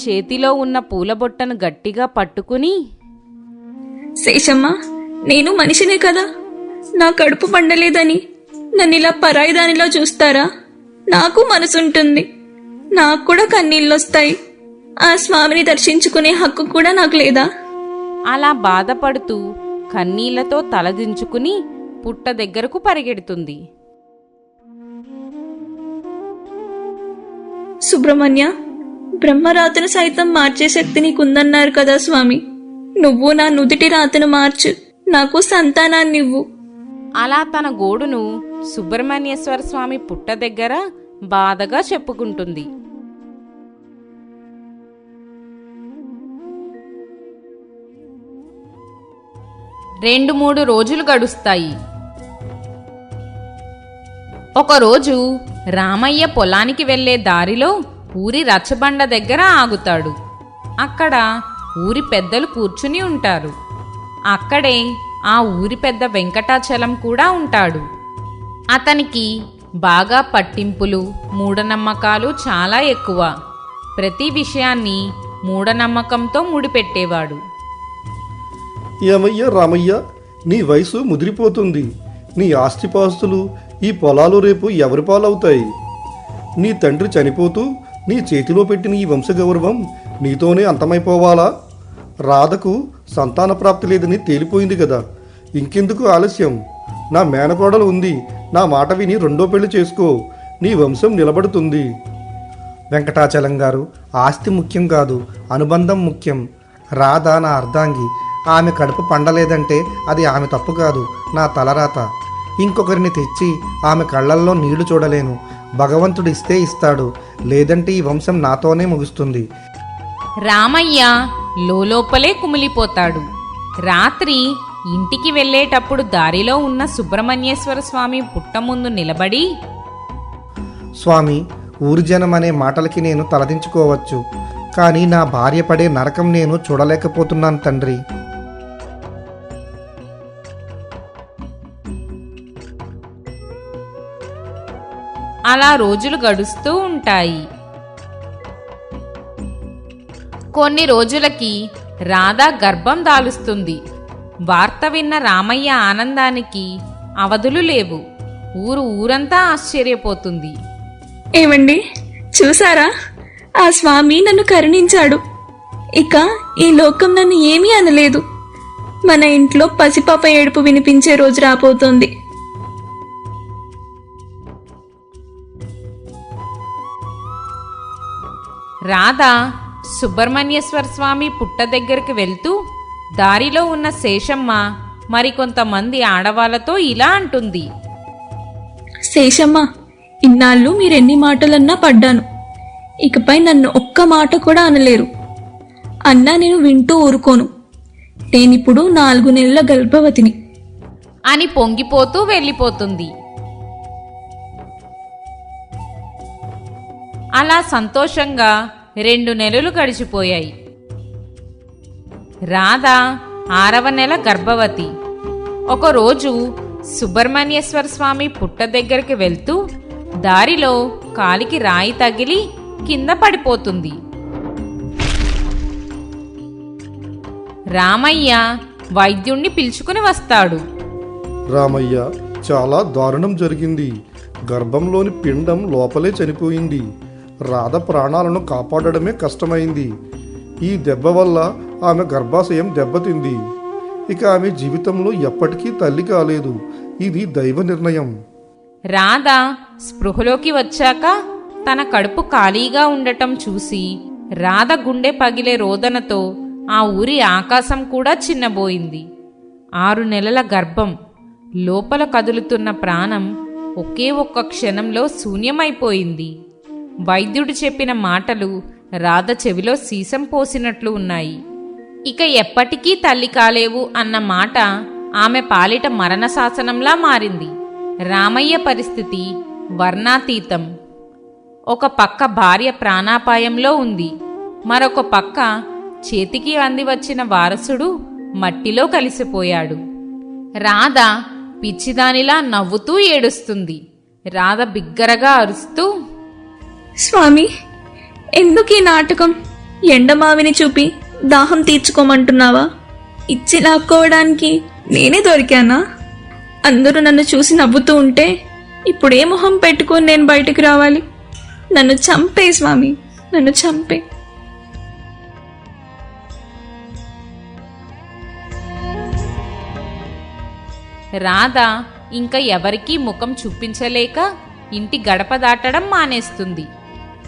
చేతిలో ఉన్న పూలబొట్టను గట్టిగా పట్టుకుని, శేషమ్మ, నేను మనిషినే కదా. నా కడుపు పండలేదని నన్నిలా పరాయిదానిలా చూస్తారా? నాకు మనసుంటుంది, నాకు కూడా కన్నీళ్ళొస్తాయి. ఆ స్వామిని దర్శించుకునే హక్కు కూడా నాకు లేదా? అలా బాధపడుతూ కన్నీళ్లతో తలదించుకుని పుట్ట దగ్గరకు పరిగెడుతుంది. సుబ్రహ్మణ్య, బ్రహ్మరాతను సైతం మార్చే శక్తి నీకుందన్నారు కదా స్వామి. నువ్వు నా నుదిటి రాతను మార్చు, నాకు సంతానాన్నివ్వు. అలా తన గోడును సుబ్రహ్మణ్యేశ్వర స్వామి పుట్ట దగ్గర బాధగా చెప్పుకుంటుంది. రెండు మూడు రోజులు గడుస్తాయి. ఒకరోజు రామయ్య పొలానికి వెళ్లే దారిలో ఊరి రచ్చబండ దగ్గర ఆగుతాడు. అక్కడ ఊరి పెద్దలు కూర్చుని ఉంటారు. అక్కడే ఆ ఊరి పెద్ద వెంకటాచలం కూడా ఉంటాడు. అతనికి బాగా పట్టింపులు, మూఢనమ్మకాలు చాలా ఎక్కువ. ప్రతి విషయాన్ని మూఢనమ్మకంతో ముడిపెట్టేవాడు. ఏమయ్యా రామయ్య, నీ వయసు ముదిరిపోతుంది. నీ ఆస్తిపాస్తులు, ఈ పొలాలు రేపు ఎవరి పాలవుతాయి? నీ తండ్రి చనిపోతూ నీ చేతిలో పెట్టిన ఈ వంశగౌరవం నీతోనే అంతమైపోవాలా? రాధకు సంతాన ప్రాప్తి లేదని తేలిపోయింది కదా, ఇంకెందుకు ఆలస్యం? నా మేనకోడలు ఉంది, నా మాట విని రెండో పెళ్లి చేసుకో, నీ వంశం నిలబడుతుంది. వెంకటాచలం గారు, ఆస్తి ముఖ్యం కాదు, అనుబంధం ముఖ్యం. రాధ నా అర్ధాంగి. ఆమె కడుపు పండలేదంటే అది ఆమె తప్పు కాదు, నా తలరాత. ఇంకొకరిని తెచ్చి ఆమె కళ్ళల్లో నీళ్లు చూడలేను. భగవంతుడు ఇస్తే ఇస్తాడు, లేదంటే ఈ వంశం నాతోనే ముగుస్తుంది. రామయ్య లోపలే కుమిలిపోతాడు. రాత్రి ఇంటికి వెళ్ళేటప్పుడు దారిలో ఉన్న సుబ్రహ్మణ్యేశ్వర స్వామి పుట్ట ముందు నిలబడి, స్వామి, ఊరి జనం అనే మాటలకి నేను తలదించుకోవచ్చు, కానీ నా భార్య పడే నరకం నేను చూడలేకపోతున్నాను తండ్రి. అలా రోజులు గడుస్తూ ఉంటాయి. కొన్ని రోజులకి రాధ గర్భం దాలుస్తుంది. వార్త విన్న రామయ్య ఆనందానికి అవధులు లేవు. ఊరంతా ఆశ్చర్యపోతుంది. ఏమండి, చూసారా? ఆ స్వామి నన్ను కరుణించాడు. ఇక ఈ లోకం నన్ను ఏమీ అనలేదు. మన ఇంట్లో పసిపాప ఏడుపు వినిపించే రోజు రాబోతోంది. రాధ సుబ్రహ్మణ్యేశ్వర స్వామి పుట్ట దగ్గరికి వెళ్తూ దారిలో ఉన్న శేషమ్మ మరికొంతమంది ఆడవాళ్లతో ఇలా అంటుంది. శేషమ్మ, ఇన్నాళ్ళు మీరెన్ని మాటలన్నా పడ్డాను. ఇకపై నన్ను ఒక్క మాట కూడా అనలేరు. అన్నా నేను వింటూ ఊరుకోను. నేనిప్పుడు 4 నెలల గర్భవతిని అని పొంగిపోతూ వెళ్ళిపోతుంది. అలా సంతోషంగా 2 నెలలు గడిచిపోయాయి. రాధ 6వ నెల గర్భవతి. ఒకరోజు సుబ్రహ్మణ్యేశ్వర స్వామి పుట్ట దగ్గరికి వెళ్తూ దారిలో కాలికి రాయి తగిలి కింద పడిపోతుంది. రామయ్య వైద్యుణ్ణి పిలుచుకుని వస్తాడు. రామయ్య, చాలా దారుణం జరిగింది. గర్భంలోని పిండం లోపలే చనిపోయింది. రాధ ప్రాణాలను కాపాడడమే కష్టమైంది. ఈ దెబ్బ వల్ల ఆమె గర్భాశయం దెబ్బతింది. ఇక ఆమె జీవితంలో ఎప్పటికీ తల్లి కాలేదు. ఇది దైవ నిర్ణయం. రాధ స్పృహలోకి వచ్చాక తన కడుపు ఖాళీగా ఉండటం చూసి రాధ గుండె పగిలే రోదనతో ఆ ఊరి ఆకాశం కూడా చిన్నబోయింది. 6 నెలల గర్భం, లోపల కదులుతున్న ప్రాణం ఒకే ఒక్క క్షణంలో శూన్యమైపోయింది. వైద్యుడు చెప్పిన మాటలు రాధ చెవిలో సీసం పోసినట్లు ఉన్నాయి. ఇక ఎప్పటికీ తల్లి కాలేవు అన్న మాట ఆమె పాలిట మరణ శాసనంలా మారింది. రామయ్య పరిస్థితి వర్ణాతీతం. ఒక పక్క భార్య ప్రాణాపాయంలో ఉంది, మరొక పక్క చేతికి అంది వచ్చిన వారసుడు మట్టిలో కలిసిపోయాడు. రాధ పిచ్చిదానిలా నవ్వుతూ ఏడుస్తుంది. రాధ బిగ్గరగా అరుస్తూ, స్వామి, ఎందుకు ఈ నాటకం? ఎండమావిని చూపి దాహం తీర్చుకోమంటున్నావా? ఇచ్చి లాక్కోవడానికి నేనే దొరికానా? అందరూ నన్ను చూసి నవ్వుతూ ఉంటే ఇప్పుడే మొహం పెట్టుకొని నేను బయటికి రావాలి? నన్ను చంపే స్వామి, నన్ను చంపే. రాధ ఇంకా ఎవరికీ ముఖం చూపించలేక ఇంటి గడప దాటడం మానేస్తుంది.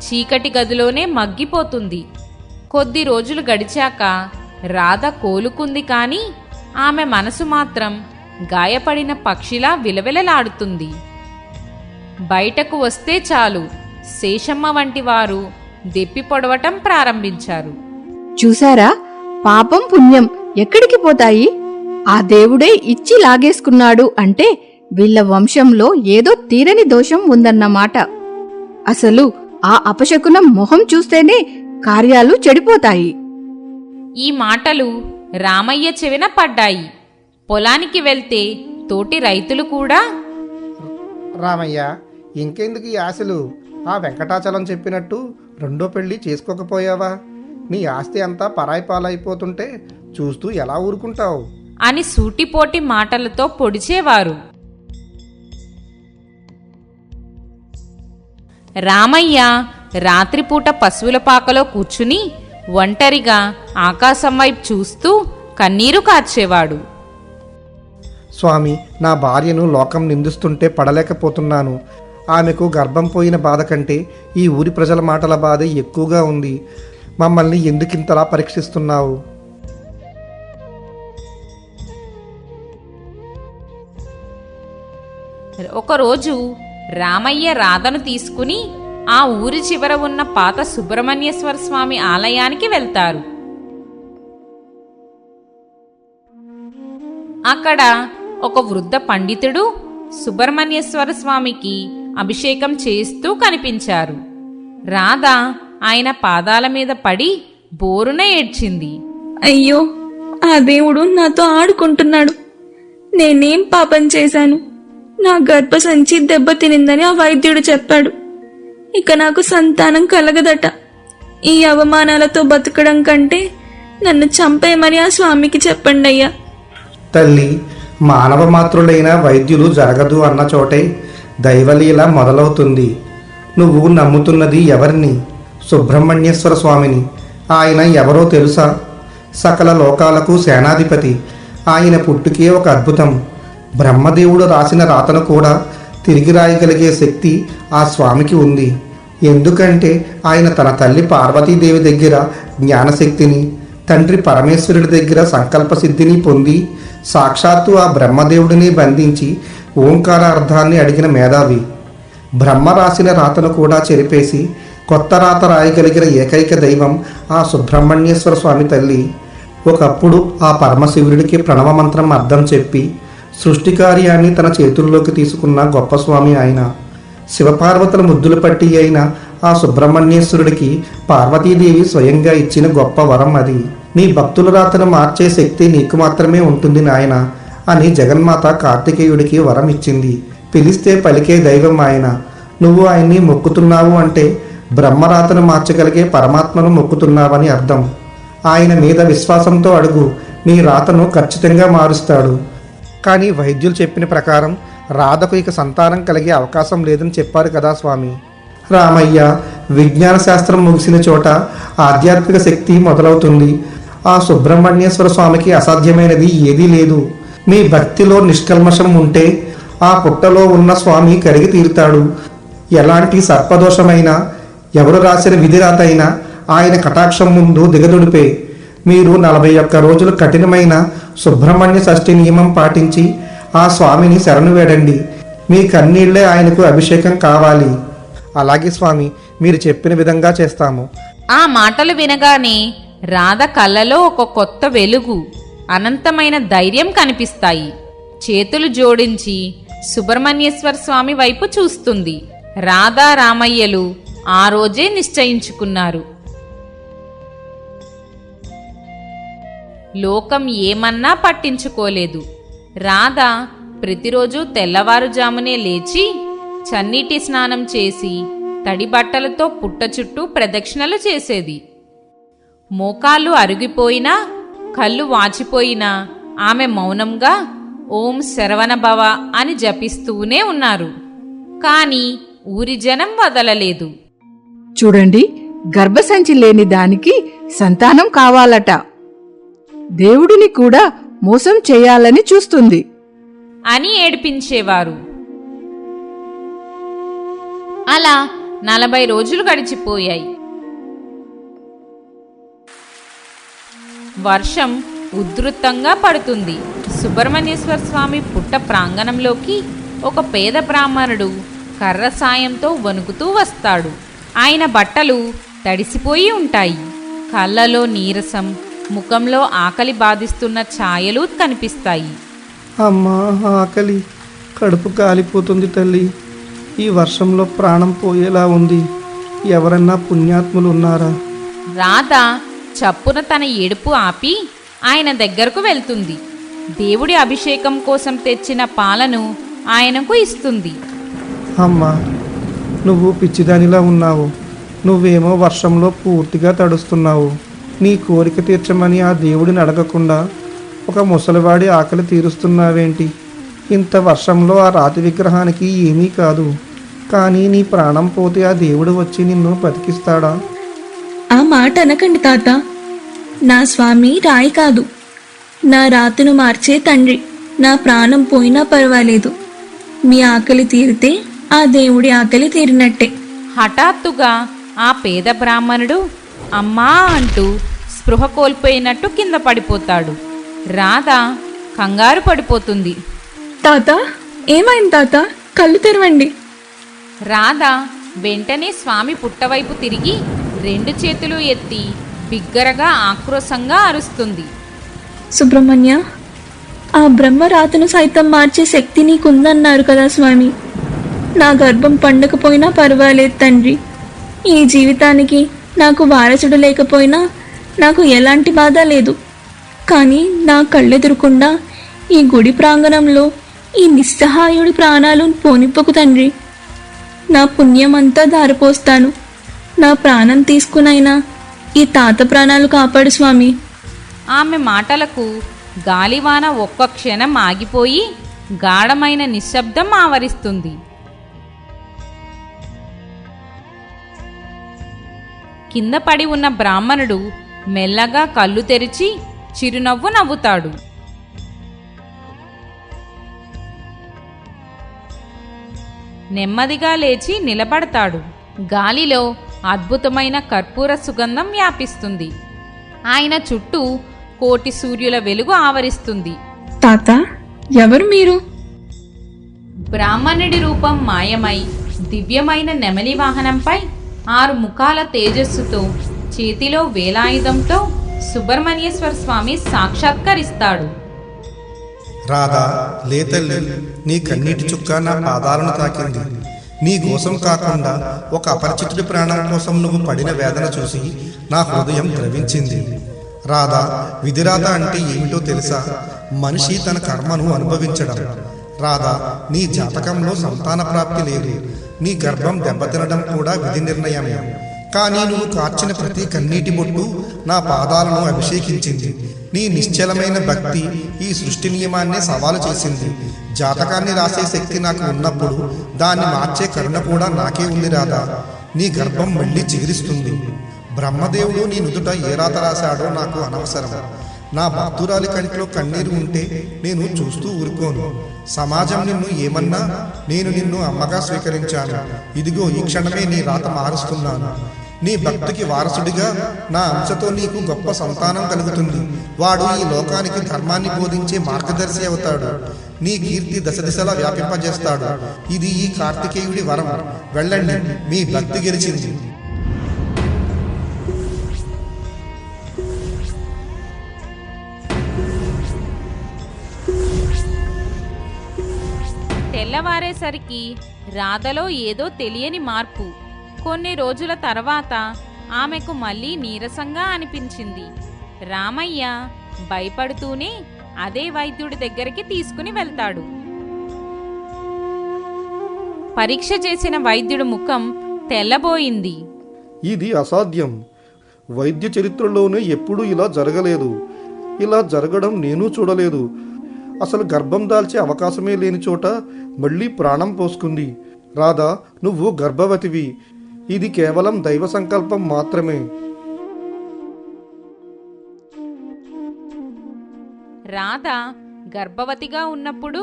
చీకటి గదిలోనే మగ్గిపోతుంది. కొద్ది రోజులు గడిచాక రాధ కోలుకుంది, కానీ ఆమె మనసు మాత్రం గాయపడిన పక్షిలా విలవిలలాడుతుంది. బయటకు వస్తే చాలు శేషమ్మ వంటి వారు దెప్పి పొడవటం ప్రారంభించారు. చూసారా, పాపం పుణ్యం ఎక్కడికి పోతాయి? ఆ దేవుడే ఇచ్చి లాగేసుకున్నాడు అంటే వీళ్ళ వంశంలో ఏదో తీరని దోషం ఉందన్నమాట. అసలు ఆ అపశకునం మొహం చూస్తేనే కార్యాలు చెడిపోతాయి. ఈ మాటలు రామయ్య చెవిన పడ్డాయి. పొలానికి వెళ్తే తోటి రైతులు కూడా, రామయ్య, ఇంకెందుకు ఈ ఆశలు? ఆ వెంకటాచలం చెప్పినట్టు రెండో పెళ్లి చేసుకోకపోయావా? నీ ఆస్తి అంతా పరాయి పాలైపోతుంటే చూస్తూ ఎలా ఊరుకుంటావు? అని సూటిపోటి మాటలతో పొడిచేవారు. రామయ్య రాత్రిపూట పశువుల పాకలో కూర్చుని ఒంటరిగా ఆకాశం వైపు చూస్తూ కన్నీరు కార్చేవాడు. స్వామి, నా భార్యను లోకం నిందిస్తుంటే పడలేకపోతున్నాను. ఆమెకు గర్భం పోయిన బాధ కంటే ఈ ఊరి ప్రజల మాటల బాధ ఎక్కువగా ఉంది. మమ్మల్ని ఎందుకింతలా పరీక్షిస్తున్నావు? ఒకరోజు రామయ్య రాధను తీసుకుని ఆ ఊరి చివర ఉన్న పాత సుబ్రహ్మణ్యేశ్వర స్వామి ఆలయానికి వెళ్తారు. అక్కడ ఒక వృద్ధ పండితుడు సుబ్రహ్మణ్యేశ్వర స్వామికి అభిషేకం చేస్తూ కనిపించారు. రాధ ఆయన పాదాల మీద పడి బోరున ఏడ్చింది. అయ్యో, ఆ దేవుడు నాతో ఆడుకుంటున్నాడు. నేనేం పాపం చేశాను? నా గర్భసంచి దెబ్బతినిందని ఆ వైద్యుడు చెప్పాడు. ఇక నాకు సంతానం కలగదట. ఈ అవమానాలతో బతకడం కంటే నన్ను చంపేయమని ఆ స్వామికి చెప్పండి అయ్యా. తల్లి, మానవ మాత్రులైన వైద్యులు జరగదు అన్న చోటే దైవలీల మొదలవుతుంది. నువ్వు నమ్ముతున్నది ఎవరిని? సుబ్రహ్మణ్యేశ్వర స్వామిని. ఆయన ఎవరో తెలుసా? సకల లోకాలకు సేనాధిపతి. ఆయన పుట్టుకే ఒక అద్భుతం. బ్రహ్మదేవుడు రాసిన రాతను కూడా తిరిగి రాయగలిగే శక్తి ఆ స్వామికి ఉంది. ఎందుకంటే ఆయన తన తల్లి పార్వతీదేవి దగ్గర జ్ఞానశక్తిని, తండ్రి పరమేశ్వరుడి దగ్గర సంకల్ప సిద్ధిని పొంది సాక్షాత్తు ఆ బ్రహ్మదేవుడిని బంధించి ఓంకార అర్థాన్ని అడిగిన మేధావి. బ్రహ్మ రాసిన రాతను కూడా చెరిపేసి కొత్త రాత రాయగలిగిన ఏకైక దైవం ఆ సుబ్రహ్మణ్యేశ్వర స్వామి తల్లి. ఒకప్పుడు ఆ పరమశివుడికి ప్రణవ మంత్రం అర్థం చెప్పి సృష్టి కార్యాన్ని తన చేతుల్లోకి తీసుకున్న గొప్ప స్వామి ఆయన. శివపార్వతుల ముద్దులు పట్టి అయిన ఆ సుబ్రహ్మణ్యేశ్వరుడికి పార్వతీదేవి స్వయంగా ఇచ్చిన గొప్ప వరం అది. నీ భక్తుల రాతను మార్చే శక్తి నీకు మాత్రమే ఉంటుంది నాయన అని జగన్మాత కార్తికేయుడికి వరం ఇచ్చింది. పిలిస్తే పలికే దైవం ఆయన. నువ్వు ఆయన్ని మొక్కుతున్నావు అంటే బ్రహ్మరాతను మార్చగలిగే పరమాత్మను మొక్కుతున్నావని అర్థం. ఆయన మీద విశ్వాసంతో అడుగు, నీ రాతను ఖచ్చితంగా మారుస్తాడు. కానీ వైద్యులు చెప్పిన ప్రకారం రాధకు ఇక సంతానం కలిగే అవకాశం లేదని చెప్పారు కదా స్వామి. రామయ్య, విజ్ఞాన శాస్త్రం ముగిసిన చోట ఆధ్యాత్మిక శక్తి మొదలవుతుంది. ఆ సుబ్రహ్మణ్యేశ్వర స్వామికి అసాధ్యమైనది ఏదీ లేదు. మీ భక్తిలో నిష్కల్మషం ఉంటే ఆ పుట్టలో ఉన్న స్వామి కరిగి తీరుతాడు. ఎలాంటి సర్పదోషమైనా, ఎవరు రాసిన విధిరాత అయినా ఆయన కటాక్షం ముందు దిగదుడిపే. మీరు 41 రోజులు కఠినమైన సుబ్రహ్మణ్య షష్ఠి నియమం పాటించి ఆ స్వామిని శరణు వేడండి. మీ కన్నీళ్లే ఆయనకు అభిషేకం కావాలి. అలాగే స్వామి, మీరు చెప్పిన విధంగా చేస్తాము. ఆ మాటలు వినగానే రాధ కళ్ళలో ఒక కొత్త వెలుగు, అనంతమైన ధైర్యం కనిపిస్తాయి. చేతులు జోడించి సుబ్రహ్మణ్యేశ్వర స్వామి వైపు చూస్తుంది. రాధా రామయ్యలు ఆ రోజే నిశ్చయించుకున్నారు. లోకం ఏమన్నా పట్టించుకోలేదు. రాధ ప్రతిరోజు తెల్లవారుజామునే లేచి చన్నీటి స్నానం చేసి తడి బట్టలతో పుట్ట చుట్టూ ప్రదక్షిణలు చేసేది. మోకాళ్ళు అరిగిపోయినా, కళ్ళు వాచిపోయినా ఆమె మౌనంగా ఓం శరవణభవ అని జపిస్తూనే ఉన్నారు. కానీ ఊరి జనం వదలలేదు. చూడండి, గర్భసంచి లేని దానికి సంతానం కావాలట. దేవుడిని కూడా మోసం చేయాలని చూస్తుంది అని ఏడిపించేవారు. అలా 40 రోజులు గడిచిపోయాయి. వర్షం ఉధృతంగా పడుతుంది. సుబ్రహ్మణ్యేశ్వర స్వామి పుట్ట ప్రాంగణంలోకి ఒక పేద బ్రాహ్మణుడు కర్ర సాయంతో వణుకుతూ వస్తాడు. ఆయన బట్టలు తడిసిపోయి ఉంటాయి. కళ్ళలో నీరసం, ముఖంలో ఆకలి బాధిస్తున్న ఛాయలు కనిపిస్తాయి. అమ్మా, ఆకలి, కడుపు కాలిపోతుంది తల్లి. ఈ వర్షంలో ప్రాణం పోయేలా ఉంది. ఎవరన్నా పుణ్యాత్ములు ఉన్నారా? రాధ చప్పున తన ఏడుపు ఆపి ఆయన దగ్గరకు వెళ్తుంది. దేవుడి అభిషేకం కోసం తెచ్చిన పాలను ఆయనకు ఇస్తుంది. అమ్మా, నువ్వు పిచ్చిదానిలా ఉన్నావు. నువ్వేమో వర్షంలో పూర్తిగా తడుస్తున్నావు. నీ కోరిక తీర్చమని ఆ దేవుడిని అడగకుండా ఒక ముసలివాడి ఆకలి తీరుస్తున్నావేంటి? ఇంత వర్షంలో ఆ రాతి విగ్రహానికి ఏమీ కాదు. కానీ నీ ప్రాణం పోతే ఆ దేవుడు వచ్చి నిన్ను బతికిస్తాడా? ఆ మాట అనకండి తాత. నా స్వామి రాయి కాదు, నా రాతను మార్చే తండ్రి. నా ప్రాణం పోయినా పర్వాలేదు, మీ ఆకలి తీరితే ఆ దేవుడి ఆకలి తీరినట్టే. హఠాత్తుగా ఆ పేద బ్రాహ్మణుడు అమ్మా అంటూ స్పృహ కోల్పోయినట్టు కింద పడిపోతాడు. రాధ కంగారు పడిపోతుంది. తాత, ఏమైంది తాత? కళ్ళు తెరవండి. రాధ వెంటనే స్వామి పుట్టవైపు తిరిగి 2 చేతులు ఎత్తి బిగ్గరగా ఆక్రోశంగా అరుస్తుంది. సుబ్రహ్మణ్య, ఆ బ్రహ్మ రాతను సైతం మార్చే శక్తి నీకుందన్నారు కదా స్వామి. నా గర్భం పండకపోయినా పర్వాలేదు తండ్రి. ఈ జీవితానికి నాకు వారసుడు లేకపోయినా నాకు ఎలాంటి బాధ లేదు. కానీ నా కళ్ళెదురకుండా ఈ గుడి ప్రాంగణంలో ఈ నిస్సహాయుడి ప్రాణాలు పోనిప్పకు తండ్రి. నా పుణ్యమంతా దారిపోస్తాను. నా ప్రాణం తీసుకునైనా ఈ తాత ప్రాణాలు కాపాడు స్వామి. ఆమె మాటలకు గాలివాన ఒక్క క్షణం ఆగిపోయి గాఢమైన నిశ్శబ్దం ఆవరిస్తుంది. కింద పడి ఉన్న బ్రాహ్మణుడు మెల్లగా కళ్ళు తెరిచి చిరునవ్వు నవ్వుతాడు. నెమ్మదిగా లేచి నిలబడతాడు. గాలిలో అద్భుతమైన కర్పూర సుగంధం వ్యాపిస్తుంది. ఆయన చుట్టూ కోటి సూర్యుల వెలుగు ఆవరిస్తుంది. తాత, ఎవరు మీరు? బ్రాహ్మణుడి రూపం మాయమై దివ్యమైన నెమలి వాహనంపై 6 ముఖాల తేజస్సుతో చేతిలో వేలాయుధంతో సుబ్రహ్మణ్యేశ్వర స్వామి సాక్షాత్కరిస్తాడు. రాధా, లేతల్లి, నీ కన్నీటి చుక్క నా పాదాలను తాకింది. నీ కోసం కాకుండా ఒక అపరిచితుడి ప్రాణం కోసం నువ్వు పడిన వేదన చూసి నా హృదయం ద్రవించింది. రాధా, విధిరాధ అంటే ఏమిటో తెలుసా? మనిషి తన కర్మను అనుభవించడం. రాధా, నీ జాతకంలో సంతాన ప్రాప్తి లేదు. నీ గర్భం దెబ్బతినడం కూడా విధి నిర్ణయమే. కానీ నువ్వు కార్చిన ప్రతి కన్నీటి బొట్టు నా పాదాలను అభిషేకించింది. నీ నిశ్చలమైన భక్తి ఈ సృష్టి నియమాన్నే సవాలు చేసింది. జాతకాన్ని రాసే శక్తి నాకు ఉన్నప్పుడు దాన్ని మార్చే కరుణ కూడా నాకే ఉంది రాధా. నీ గర్భం మళ్ళీ చిగురిస్తుంది. బ్రహ్మదేవుడు నీ నుదుట ఏ రాత రాశాడో నాకు అనవసరం. నా భక్తురాలి కంట్లో కన్నీరు ఉంటే నేను చూస్తూ ఊరుకోను. సమాజం నిన్ను ఏమన్నా నేను నిన్ను అమ్మగా స్వీకరించాను. ఇదిగో ఈ క్షణమే నీ రాత మారుస్తున్నాను. నీ భక్తికి వారసుడిగా నా అంశతో నీకు గొప్ప సంతానం కలుగుతుంది. వాడు ఈ లోకానికి ధర్మాన్ని బోధించే మార్గదర్శి అవుతాడు. నీ కీర్తి దశ దిశలా వ్యాపింపజేస్తాడు. ఇది ఈ కార్తికేయుడి వరం. వెళ్ళండి, మీ భక్తి గెలిచింది. తెల్లవారేసరికి రాధలో ఏదో తెలియని మార్పు. కొన్ని రోజుల తర్వాత ఆమెకు మళ్ళీ నీరసంగా అనిపించింది. రామయ్య భయపడుతూనే అదే వైద్యుడి దగ్గరికి తీసుకుని వెళ్తాడు. పరీక్ష చేసిన వైద్యుడి ముఖం తెల్లబోయింది. ఇది అసాధ్యం. వైద్య చరిత్రలోనే ఎప్పుడూ ఇలా జరగలేదు. ఇలా జరగడం నేను చూడలేదు. అసలు గర్భం దాల్చే అవకాశమే లేని చోట మళ్ళీ ప్రాణం పోసుకుంది. రాధా, నువ్వు గర్భవతివి. ఇది కేవలం దైవ సంకల్పం మాత్రమే. రాధ గర్భవతిగా ఉన్నప్పుడు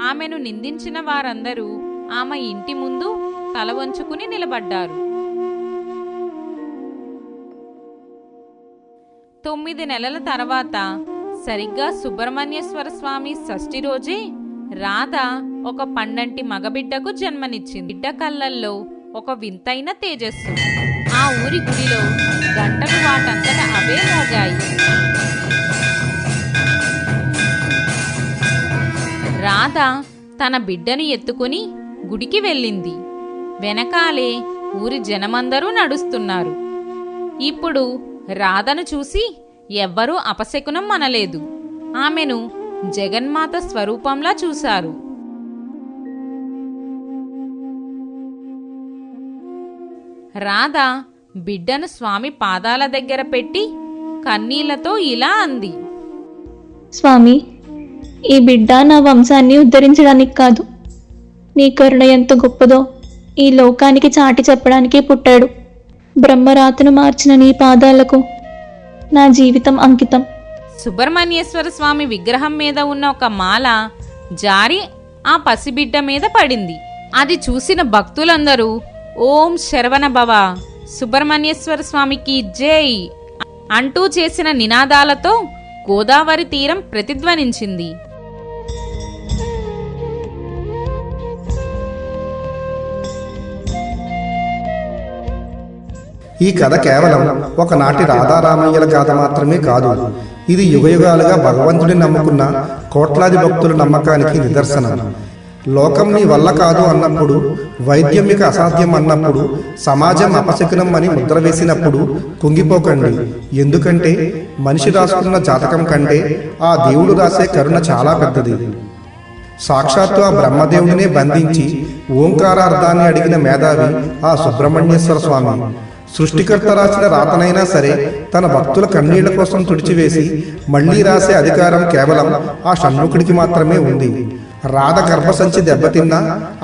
ఆమెను నిందించిన వారందరూ ఆమె ఇంటి ముందు తల వంచుకుని నిలబడ్డారు. 9 నెలల తర్వాత సరిగ్గా సుబ్రహ్మణ్యేశ్వర స్వామి షష్ఠి రోజే రాధ ఒక పండంటి మగబిడ్డకు జన్మనిచ్చింది. బిడ్డ కళ్ళల్లో ఒక వింతైన తేజస్సు. ఆ ఊరి గుడిలో గంటలు వాటంతట అవే మోగాయి. రాధ తన బిడ్డను ఎత్తుకుని గుడికి వెళ్ళింది. వెనకాలే ఊరి జనమందరూ నడుస్తున్నారు. ఇప్పుడు రాధను చూసి ఎవ్వరూ అపశకునం అనలేదు. ఆమెను జగన్మాత స్వరూపంలా చూశారు. రాధ బిడ్డను స్వామి పాదాల దగ్గర పెట్టి కన్నీళ్లతో ఇలా అంది. స్వామి, ఈ బిడ్డ నా వంశాన్ని ఉద్ధరించడానికి కాదు, నీ కరుణ ఎంత గొప్పదో ఈ లోకానికి చాటి చెప్పడానికి పుట్టాడు. బ్రహ్మరాతను మార్చిన నీ పాదాలకు నా జీవితం అంకితం. సుబ్రహ్మణ్యేశ్వర స్వామి విగ్రహం మీద ఉన్న ఒక మాల జారి ఆ పసిబిడ్డ మీద పడింది. అది చూసిన భక్తులందరూ ఓం శరవణ భవ, సుబ్రహ్మణ్యేశ్వర స్వామికి జై అంటూ చేసిన నినాదాలతో గోదావరి తీరం ప్రతిధ్వనించింది. ఈ కథ కేవలం ఒకనాటి రాధారామయ్యల గాథ మాత్రమే కాదు. ఇది యుగయుగాలుగా భగవంతుడిని నమ్ముకున్న కోట్లాది భక్తుల నమ్మకానికి నిదర్శనం. లోకం నీ వల్ల కాదు అన్నప్పుడు, వైద్యం మీకు అసాధ్యం అన్నప్పుడు, సమాజం అపశకునం అని ముద్ర వేసినప్పుడు కుంగిపోకండి. ఎందుకంటే మనిషి రాసుకున్న జాతకం కంటే ఆ దేవుడు రాసే కరుణ చాలా పెద్దది. సాక్షాత్తు ఆ బ్రహ్మదేవుడినే బంధించి ఓంకారార్థాన్ని అడిగిన మేధావి ఆ సుబ్రహ్మణ్యేశ్వర స్వామి. సృష్టికర్త రాసిన రాతనైనా సరే తన భక్తుల కన్నీళ్ల కోసం తుడిచివేసి మళ్లీ రాసే అధికారం కేవలం ఆ షణ్ముఖుడికి మాత్రమే ఉంది. రాధ గర్భసంచి దెబ్బతిన్నా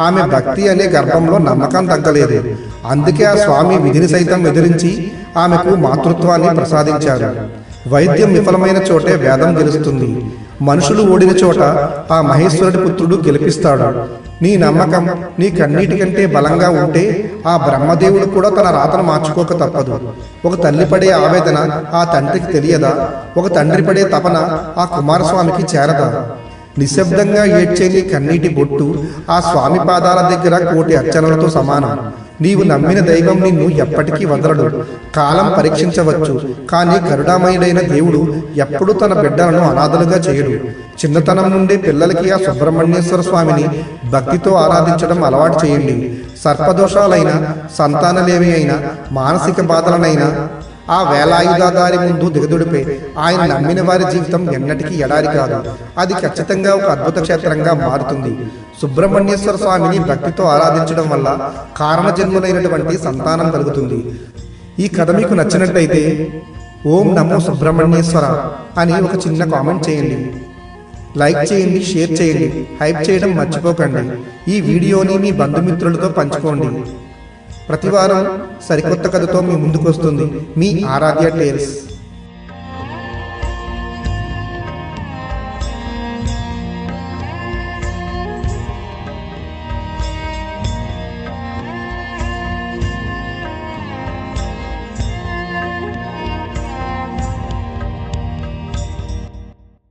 ఆమె భక్తి అనే గర్భంలో నమ్మకం తగ్గలేదు. అందుకే ఆ స్వామి విధిని సైతం ఎదిరించి ఆమెకు మాతృత్వాన్ని ప్రసాదించారు. వైద్యం విఫలమైన చోటే వేదం గెలుస్తుంది. మనుషులు ఓడిన చోట ఆ మహేశ్వరుడి పుత్రుడు గెలిపిస్తాడు. నీ నమ్మకం నీ కన్నీటి కంటే బలంగా ఉంటే ఆ బ్రహ్మదేవుడు కూడా తన రాతను మార్చుకోక తప్పదు. ఒక తల్లి పడే ఆవేదన ఆ తండ్రికి తెలియదా? ఒక తండ్రి పడే తపన ఆ కుమారస్వామికి చేరదా? నిశ్శబ్దంగా ఏడ్చే నీ కన్నీటి బొట్టు ఆ స్వామి పాదాల దగ్గర కోటి అర్చనలతో సమానం. నీవు నమ్మిన దైవం నిన్ను ఎప్పటికీ వదలడు. కాలం పరీక్షించవచ్చు, కానీ కరుణామయుడైన దేవుడు ఎప్పుడూ తన బిడ్డలను అనాథలుగా చేయడు. చిన్నతనం నుండి పిల్లలకి ఆ సుబ్రహ్మణ్యేశ్వర స్వామిని భక్తితో ఆరాధించడం అలవాటు చేయండి. సర్పదోషాలైనా, సంతానలేమి అయినా, మానసిక బాధలనైనా ఆ వేలాయుధాదారి ముందు దిగదుడిపే ఆయన నమ్మిన వారి జీవితం ఎన్నటికీ ఎడారి కాదు. అది ఖచ్చితంగా ఒక అద్భుత క్షేత్రంగా మారుతుంది. సుబ్రహ్మణ్యేశ్వర స్వామిని భక్తితో ఆరాధించడం వల్ల కారణ జన్ములైనటువంటి సంతానం కలుగుతుంది. ఈ కథ మీకు నచ్చినట్లయితే ఓం నమో సుబ్రహ్మణ్యేశ్వర అని ఒక చిన్న కామెంట్ చేయండి. లైక్ చేయండి, షేర్ చేయండి, హైప్ చేయడం మర్చిపోకండి. ఈ వీడియోని మీ బంధుమిత్రులతో పంచుకోండి. ప్రతివారం సరికొత్త కథతో మీ ముందుకు వస్తుంది మీ ఆరాధ్య టేల్స్.